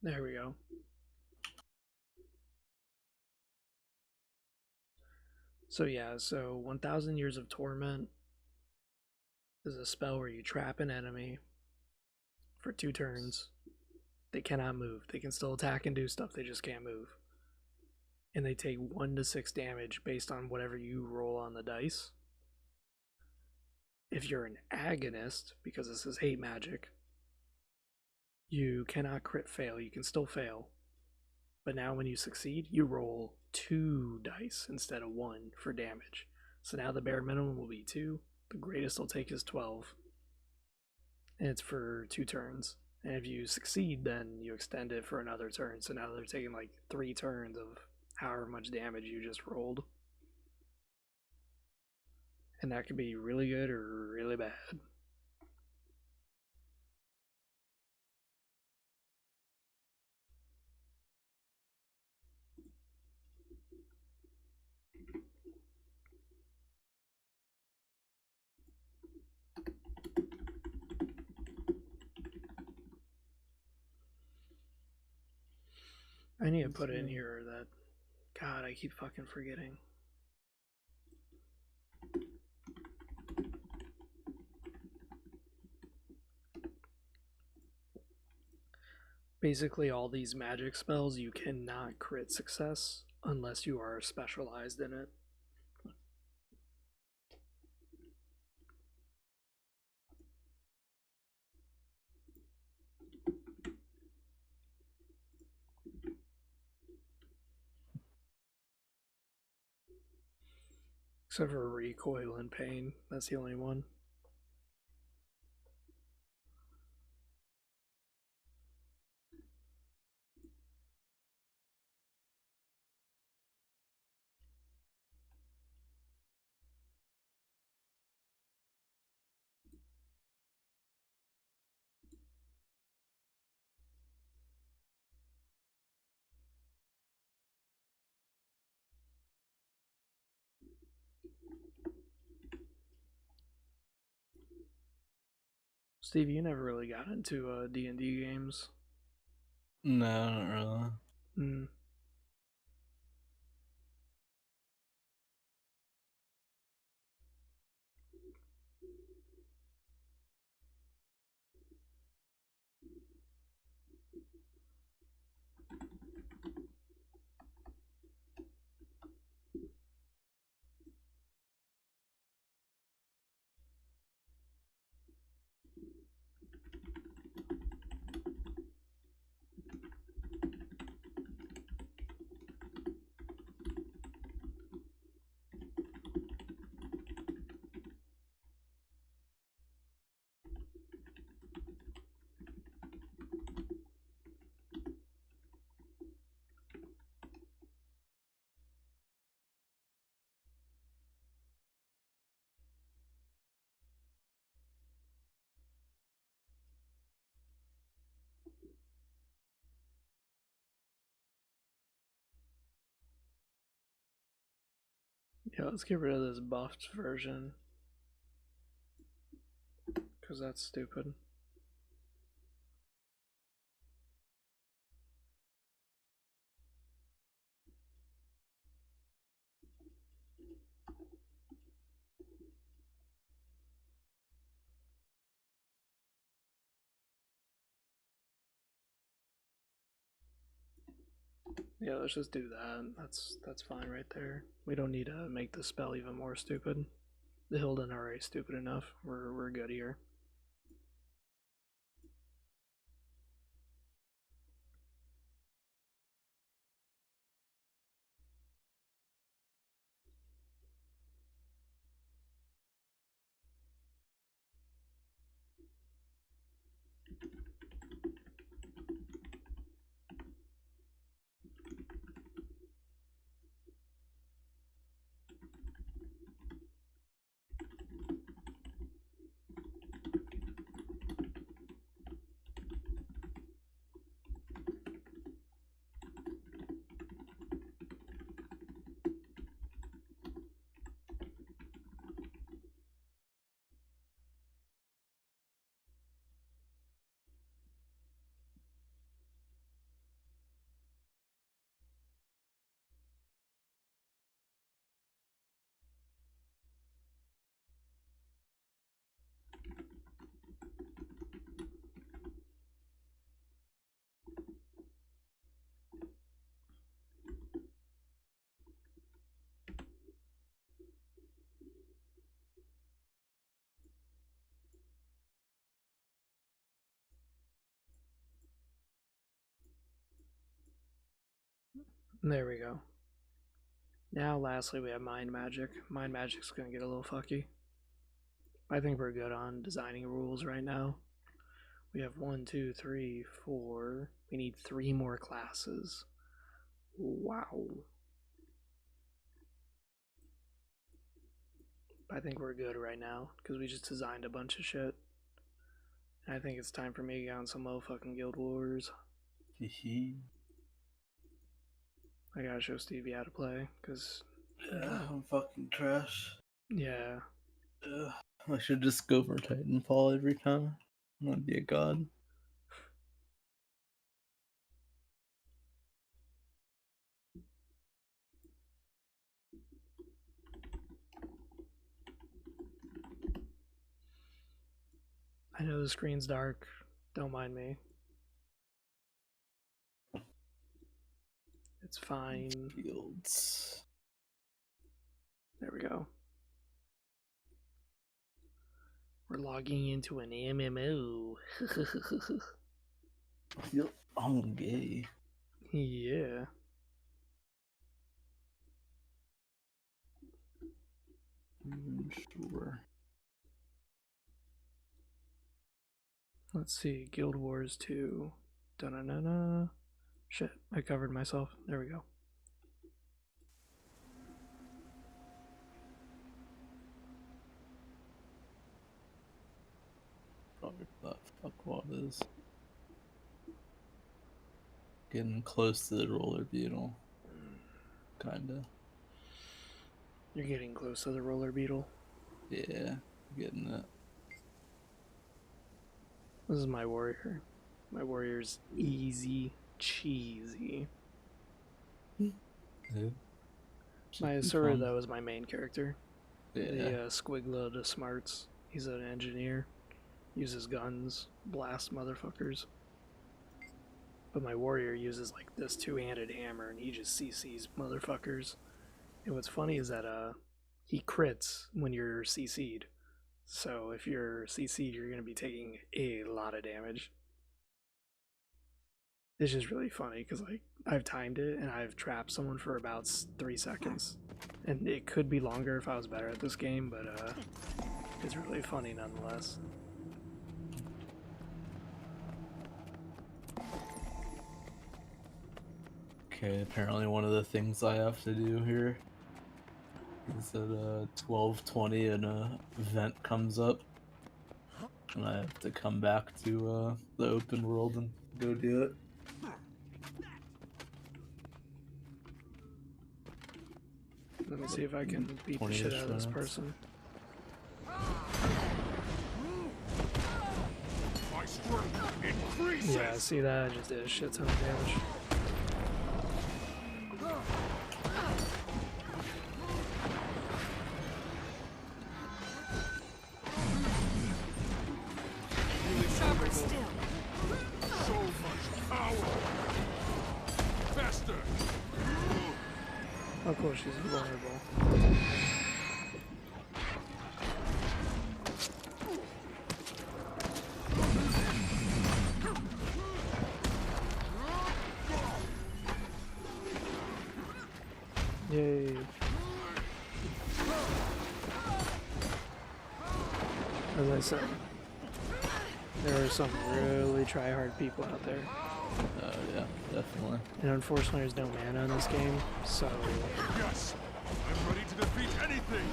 S1: There we go. So yeah, so 1,000 Years of Torment is a spell where you trap an enemy for 2 turns. They cannot move. They can still attack and do stuff, they just can't move. And they take 1 to 6 damage based on whatever you roll on the dice. If you're an agonist, because this is hate magic, you cannot crit fail. You can still fail. But now when you succeed, you roll 2 dice instead of 1 for damage. So now the bare minimum will be 2. The greatest they'll take is 12. And it's for 2 turns. And if you succeed, then you extend it for another turn. So now they're taking like 3 turns of however much damage you just rolled. And that could be really good or really bad. I need to put in here that, God, I keep fucking forgetting. Basically, all these magic spells you cannot crit success unless you are specialized in it. Except for recoil and pain. That's the only one. Steve, you never really got into D&D games.
S2: No, not really.
S1: Hmm. Yeah, let's get rid of this buffed version. Because that's stupid. Yeah, let's just do that. That's fine right there. We don't need to make the spell even more stupid. The hylden are already stupid enough. We're good here. There we go. Now, lastly, we have Mind Magic. Mind Magic's gonna get a little fucky. I think we're good on designing rules right now. We have 1, 2, 3, 4. We need 3 more classes. Wow. I think we're good right now because we just designed a bunch of shit. And I think it's time for me to get on some motherfucking Guild Wars. I gotta show Stevie how to play because.
S2: Yeah, I'm fucking trash.
S1: Yeah.
S2: I should just go for Titanfall every time. I'd be a god.
S1: I know the screen's dark. Don't mind me. It's fine.
S2: Fields.
S1: There we go. We're logging into an MMO.
S2: Yep, I'm gay.
S1: Yeah.
S2: Sure.
S1: Let's see. Guild Wars 2. Da-na-na-na. Shit, I covered myself. There we go.
S2: Probably that fuckwad is. Getting close to the roller beetle. Kinda.
S1: You're getting close to the roller beetle.
S2: Yeah, getting it.
S1: This is my warrior. My warrior's easy cheesy.
S2: Yeah.
S1: My Asura, though, is my main character.
S2: Yeah.
S1: The Squigla to Smarts. He's an engineer. Uses guns. Blast motherfuckers. But my warrior uses like this two-handed hammer and he just CCs motherfuckers. And what's funny is that he crits when you're CC'd. So if you're CC'd, you're gonna be taking a lot of damage. It's just really funny because like I've timed it and I've trapped someone for about 3 seconds, and it could be longer if I was better at this game, but it's really funny nonetheless.
S2: Okay, apparently one of the things I have to do here is that 12:20 an event comes up, and I have to come back to the open world and go do it.
S1: Let me see if I can beat the shit out of this person. Yeah, see that? I just did a shit ton of damage. Of course, she's vulnerable. Yay. As I said, there are some really try-hard people out there.
S2: Yeah, definitely.
S1: And unfortunately, there's no mana in this game, so...
S4: Yes! I'm ready to defeat anything!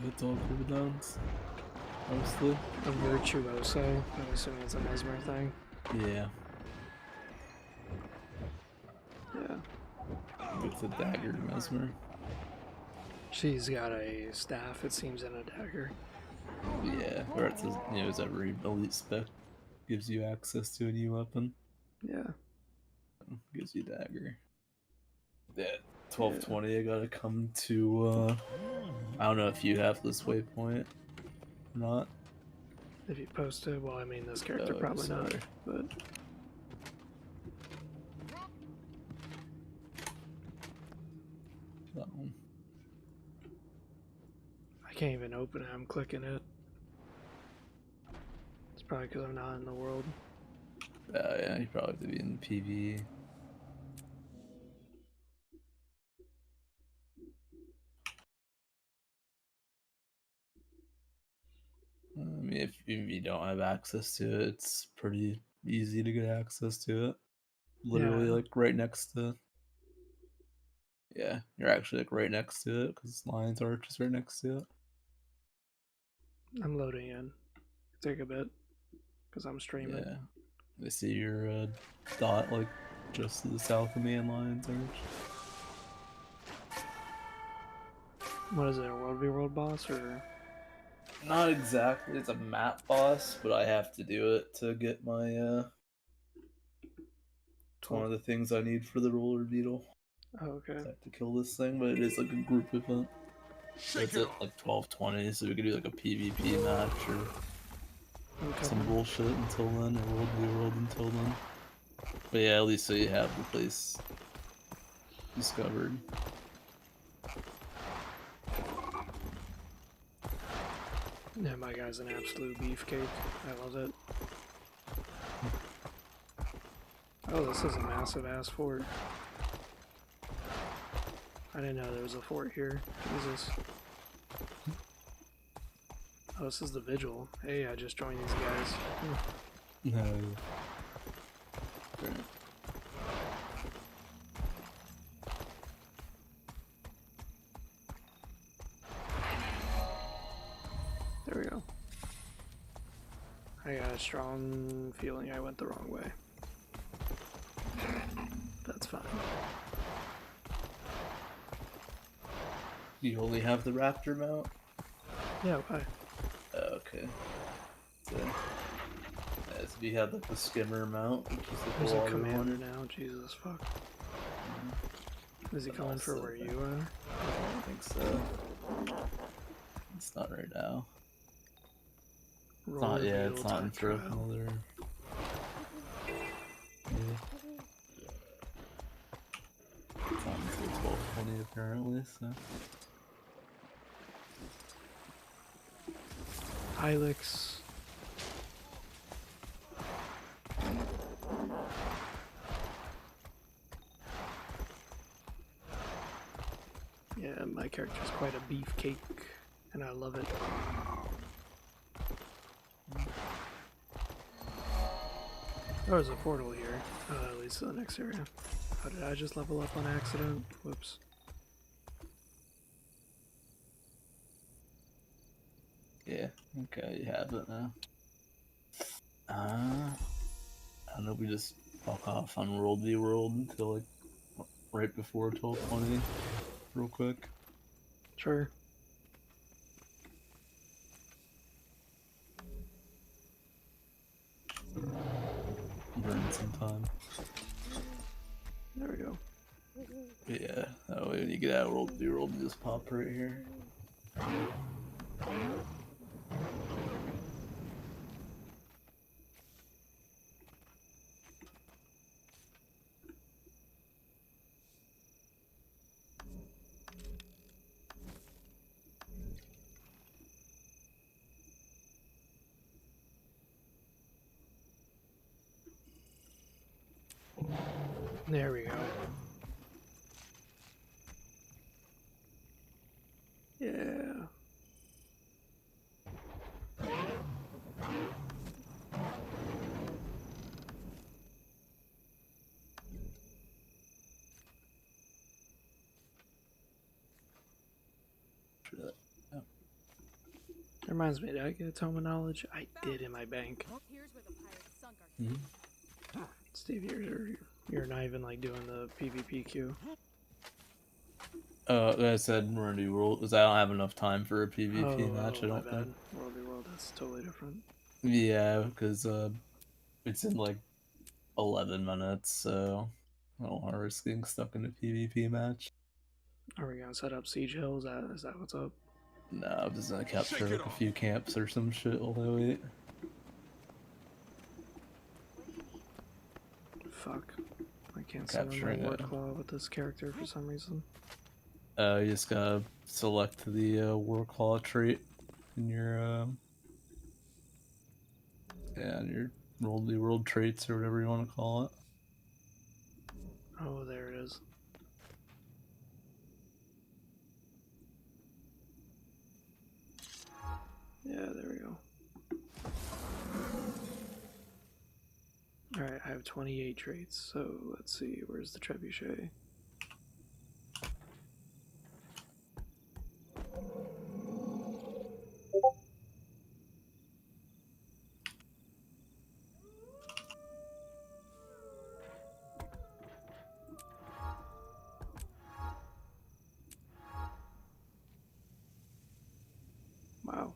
S2: It's all cooldowns, mostly.
S1: A virtuoso. I'm assuming it's a mesmer thing.
S2: Yeah.
S1: Yeah.
S2: It's a dagger mesmer.
S1: She's got a staff, it seems, and a dagger.
S2: Yeah, or it's as every elite spec gives you access to a new weapon.
S1: Yeah.
S2: Gives you dagger. Yeah, 12:20. I gotta come to. I don't know if you have this waypoint or not.
S1: If you post it, well, I mean, this character probably not, but... I can't even open it, I'm clicking it. It's probably because I'm not in the world.
S2: Yeah, you probably have to be in PV. I mean, if you don't have access to it, it's pretty easy to get access to it. Literally,
S1: Yeah.
S2: like right next to. Yeah, you're actually like right next to it because Lions Arch is right next to it.
S1: I'm loading in. Take a bit because I'm streaming.
S2: Yeah, I see your dot like just to the south of me in Lions Arch.
S1: What is it? A World v World boss or?
S2: Not exactly. It's a map boss, but I have to do it to get my It's one of the things I need for the roller beetle.
S1: Oh, okay.
S2: I have to kill this thing, but it is like a group event.
S4: Shake
S2: It's
S4: it
S2: at
S4: off.
S2: like 12:20, so we could do like a PvP match or
S1: Okay.
S2: some bullshit until then, or World v World until then. But yeah, at least so you have the place discovered.
S1: Yeah, my guy's an absolute beefcake. I love it. Oh, this is a massive ass fort. I didn't know there was a fort here. Jesus. Oh, this is the vigil. Hey, I just joined these guys.
S2: No. Right.
S1: There we go. I got a strong feeling I went the wrong way. That's fine.
S2: You only have the raptor mount?
S1: Yeah, why?
S2: Oh, okay. So, yeah, so you have like the skimmer mount, which is the
S1: There's a
S2: water
S1: commander
S2: one.
S1: now. Jesus fuck. Is he
S2: And
S1: coming for
S2: also
S1: where
S2: the-
S1: you are?
S2: I don't think so. It's not right now. It's not, yeah, it's not in Thrift Mother. Yeah. It's not until 12:20 apparently, so.
S1: Hylix. Yeah, my character's quite a beefcake, and I love it. There's a portal here, at least to the next area. How did I just level up on accident? Whoops.
S2: Yeah, okay, you have it now. I don't know, we just fuck off on World v World until like right before 12:20, real quick.
S1: Sure.
S2: Burn some time.
S1: There we go.
S2: But yeah, that way when you get out of World v World, you just pop right here.
S1: There we go. Yeah. That reminds me, did I get a tome of knowledge? I did in my bank.
S5: Here's where the pirates sunk our
S2: Mm-hmm.
S1: Steve, you're not even like doing the PvP queue.
S2: Like I said, we're gonna do World, because I don't have enough time for a PvP match, I
S1: my
S2: don't
S1: bad.
S2: think.
S1: World v World, that's totally different.
S2: Yeah, because it's in like 11 minutes, so I don't want to risk getting stuck in a PvP match.
S1: Are we gonna set up siege hill? Is that what's up?
S2: No, I'm just gonna capture
S4: Shake it
S2: like a
S4: off.
S2: few camps or some shit while I wait.
S1: Fuck. I can't summon my
S2: Capturing
S1: war
S2: it.
S1: claw with this character for some reason.
S2: You just gotta select the Warclaw trait in your yeah, on your world traits or whatever you want to call it.
S1: Oh, there it is. Yeah, there we go. Alright, I have 28 traits, so let's see, where's the trebuchet? Wow.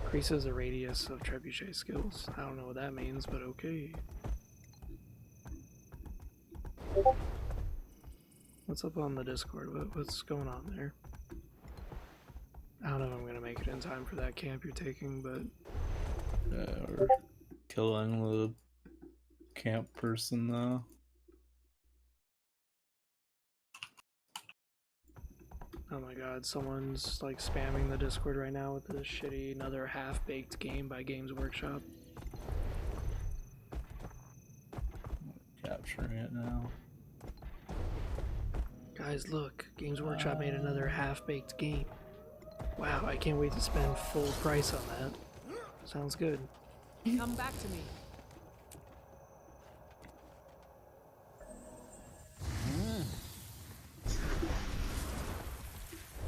S1: Increases the radius of trebuchet skills. I don't know what that means, but okay. What's up on the Discord? What's going on there? I don't know if I'm gonna make it in time for that camp you're taking, but
S2: We're killing the camp person though.
S1: oh my god, someone's like spamming the Discord right now with this shitty another half-baked game by Games Workshop.
S2: Capturing it now.
S1: Guys, look, Games Workshop made another half-baked game. Wow, I can't wait to spend full price on that. Sounds good.
S5: Come back to me.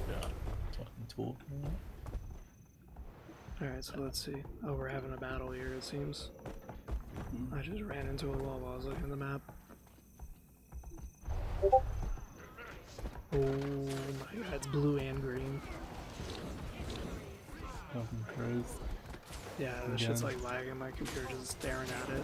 S2: Yeah, fucking tool.
S1: Alright, so let's see. Oh, we're having a battle here, it seems. I just ran into a wall while I was looking at the map. Oh my god, it's blue and green.
S2: Fucking Christ.
S1: Yeah, this shit's
S2: Again.
S1: like lagging, my computer just staring at it.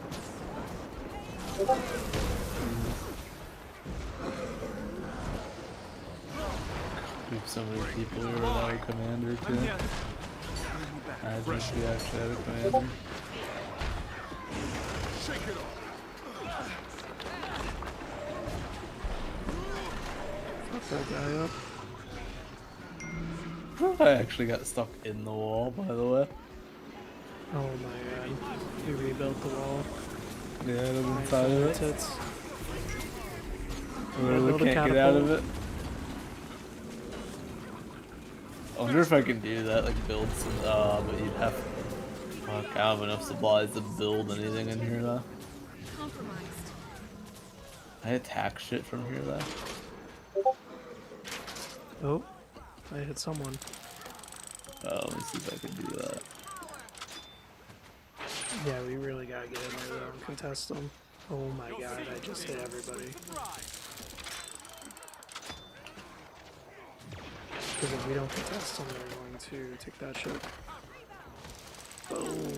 S2: We have so many people here without a commander too. I think we actually have a commander.
S4: Shake it off.
S1: Fuck that guy up.
S2: I actually got stuck in the wall, by the way.
S1: Oh my god. He rebuilt the wall.
S2: Yeah, it was
S1: Right
S2: inside
S1: from
S2: of
S1: the
S2: it.
S1: tits.
S2: Literally
S1: build a
S2: can't get out of
S1: catapult.
S2: it. I wonder if I can do that, like build some, but you'd have, fuck, I don't have enough supplies to build anything in here though.
S5: Compromised.
S2: I attack shit from here though.
S1: Oh, I hit someone.
S2: Let me see if I can do that.
S1: Yeah, we really gotta get in there though and contest them. Oh my god, I just hit everybody. Because if we don't contest them, they're going to take that shit. Boom.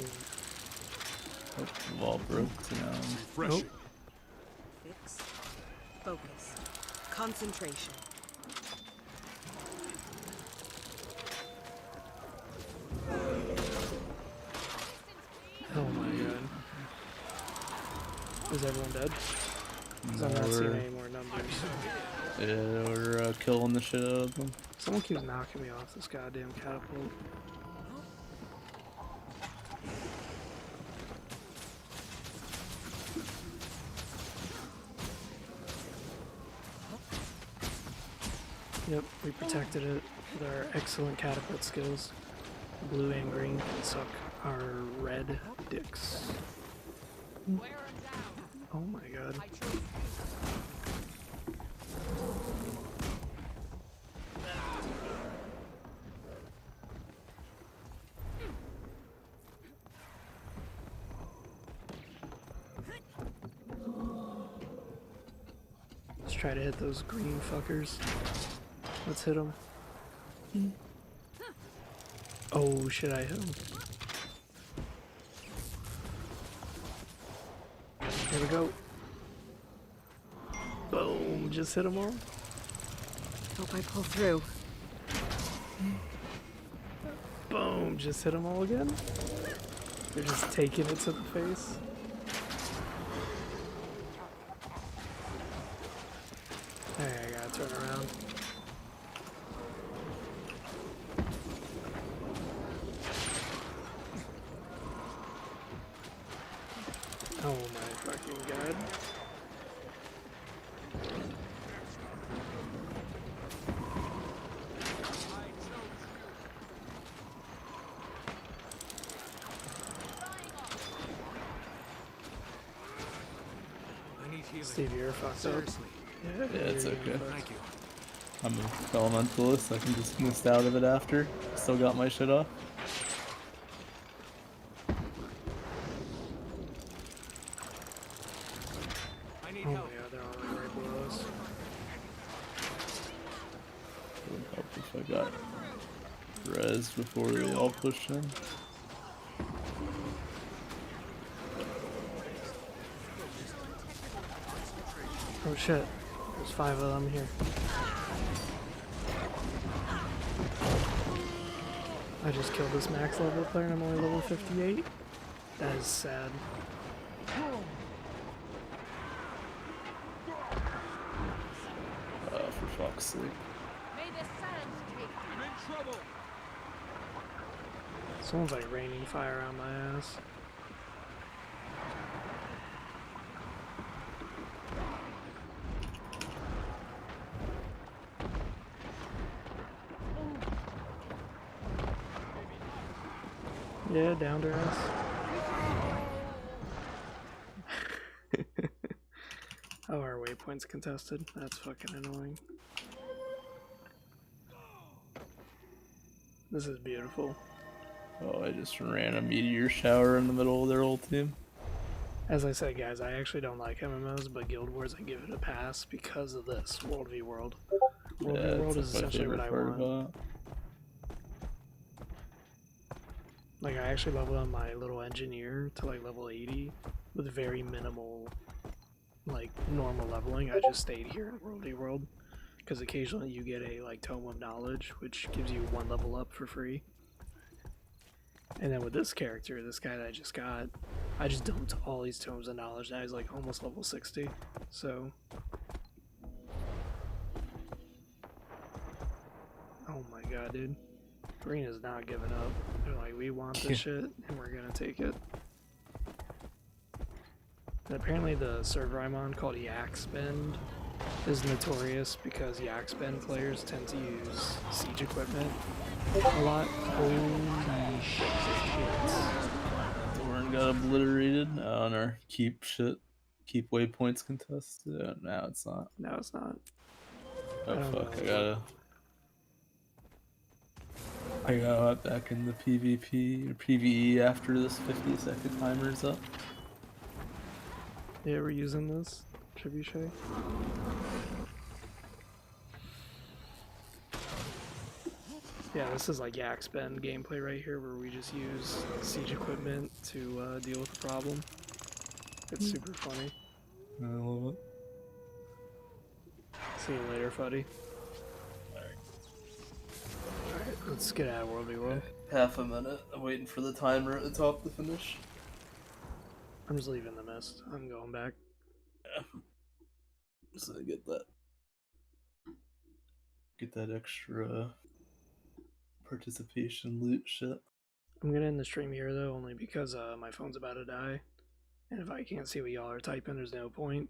S2: Oh, the wall broke down.
S4: Refreshing.
S6: Fix. Focus. Concentration.
S1: Oh my god. Is everyone dead? Because I'm not
S2: No,
S1: seeing
S2: we're-
S1: any more numbers.
S2: Yeah, we're killing the shit out of them.
S1: Someone keeps knocking me off this goddamn catapult. Yep, we protected it with our excellent catapult skills. Blue and green can suck our red dicks.
S5: Wear 'em down.
S1: Oh my god.
S5: I trust you.
S1: Let's try to hit those green fuckers. Let's hit them. Oh shit, I hit him. Here we go. Boom, just hit them all.
S6: Hope I pull through.
S1: Boom, just hit them all again. They're just taking it to the face. Alright, I gotta turn around. Oh my fucking god.
S4: I need healing.
S1: Steve, you're fucked up.
S4: Seriously.
S1: Yeah,
S2: it's
S1: you're
S2: okay.
S1: getting fucked.
S4: Thank you.
S2: I'm an elementalist. I can just mist out of it after. Still got my shit off.
S4: I need
S1: Oh my
S4: help.
S1: god, they're all like right below us.
S2: It would help if I got res before they all pushed in.
S1: Oh shit, there's 5 of them here. I just killed this max level player and I'm only level 58. That is sad.
S2: For fuck's sake.
S5: May the sands take
S4: I'm in trouble.
S1: Someone's like raining fire on my ass. Yeah, downed her ass. Oh, our waypoint's contested. That's fucking annoying. This is beautiful.
S2: Oh, I just ran a meteor shower in the middle of their whole team.
S1: As I said, guys, I actually don't like MMOs, but Guild Wars I give it a pass because of this World v World. World v World is
S2: it's like my
S1: essentially what I
S2: favorite part
S1: want.
S2: about it.
S1: Like, I actually leveled up my little engineer to like level 80 with very minimal, like, normal leveling. I just stayed here in World v World because occasionally you get a like Tome of Knowledge, which gives you 1 level up for free. And then with this character, this guy that I just got, I just dumped all these Tomes of Knowledge. Now he's like almost level 60. So, oh my god, dude. Green is not giving up. They're like, we want this shit, and we're gonna take it. And apparently the server I'm on, called Yakspend, is notorious because Yakspend players tend to use siege equipment a lot. Holy shit.
S2: Doran got obliterated on our keep waypoints contested. Oh, now it's not.
S1: No, it's not.
S2: Oh
S1: I don't
S2: fuck,
S1: know.
S2: I gotta hop back in the PvP or PvE after this 50-second timer's up.
S1: Yeah, we're using this trebuchet. Yeah, this is like Yakspend gameplay right here, where we just use siege equipment to deal with the problem. It's super funny.
S2: I love it.
S1: See you later, Fuddy. Alright, let's get out of World v World.
S2: Half a minute. I'm waiting for the timer at the top to finish.
S1: I'm just leaving the mist. I'm going back.
S2: Yeah. Just to get that extra participation loot shit.
S1: I'm gonna end the stream here though, only because my phone's about to die. And if I can't see what y'all are typing, there's no point.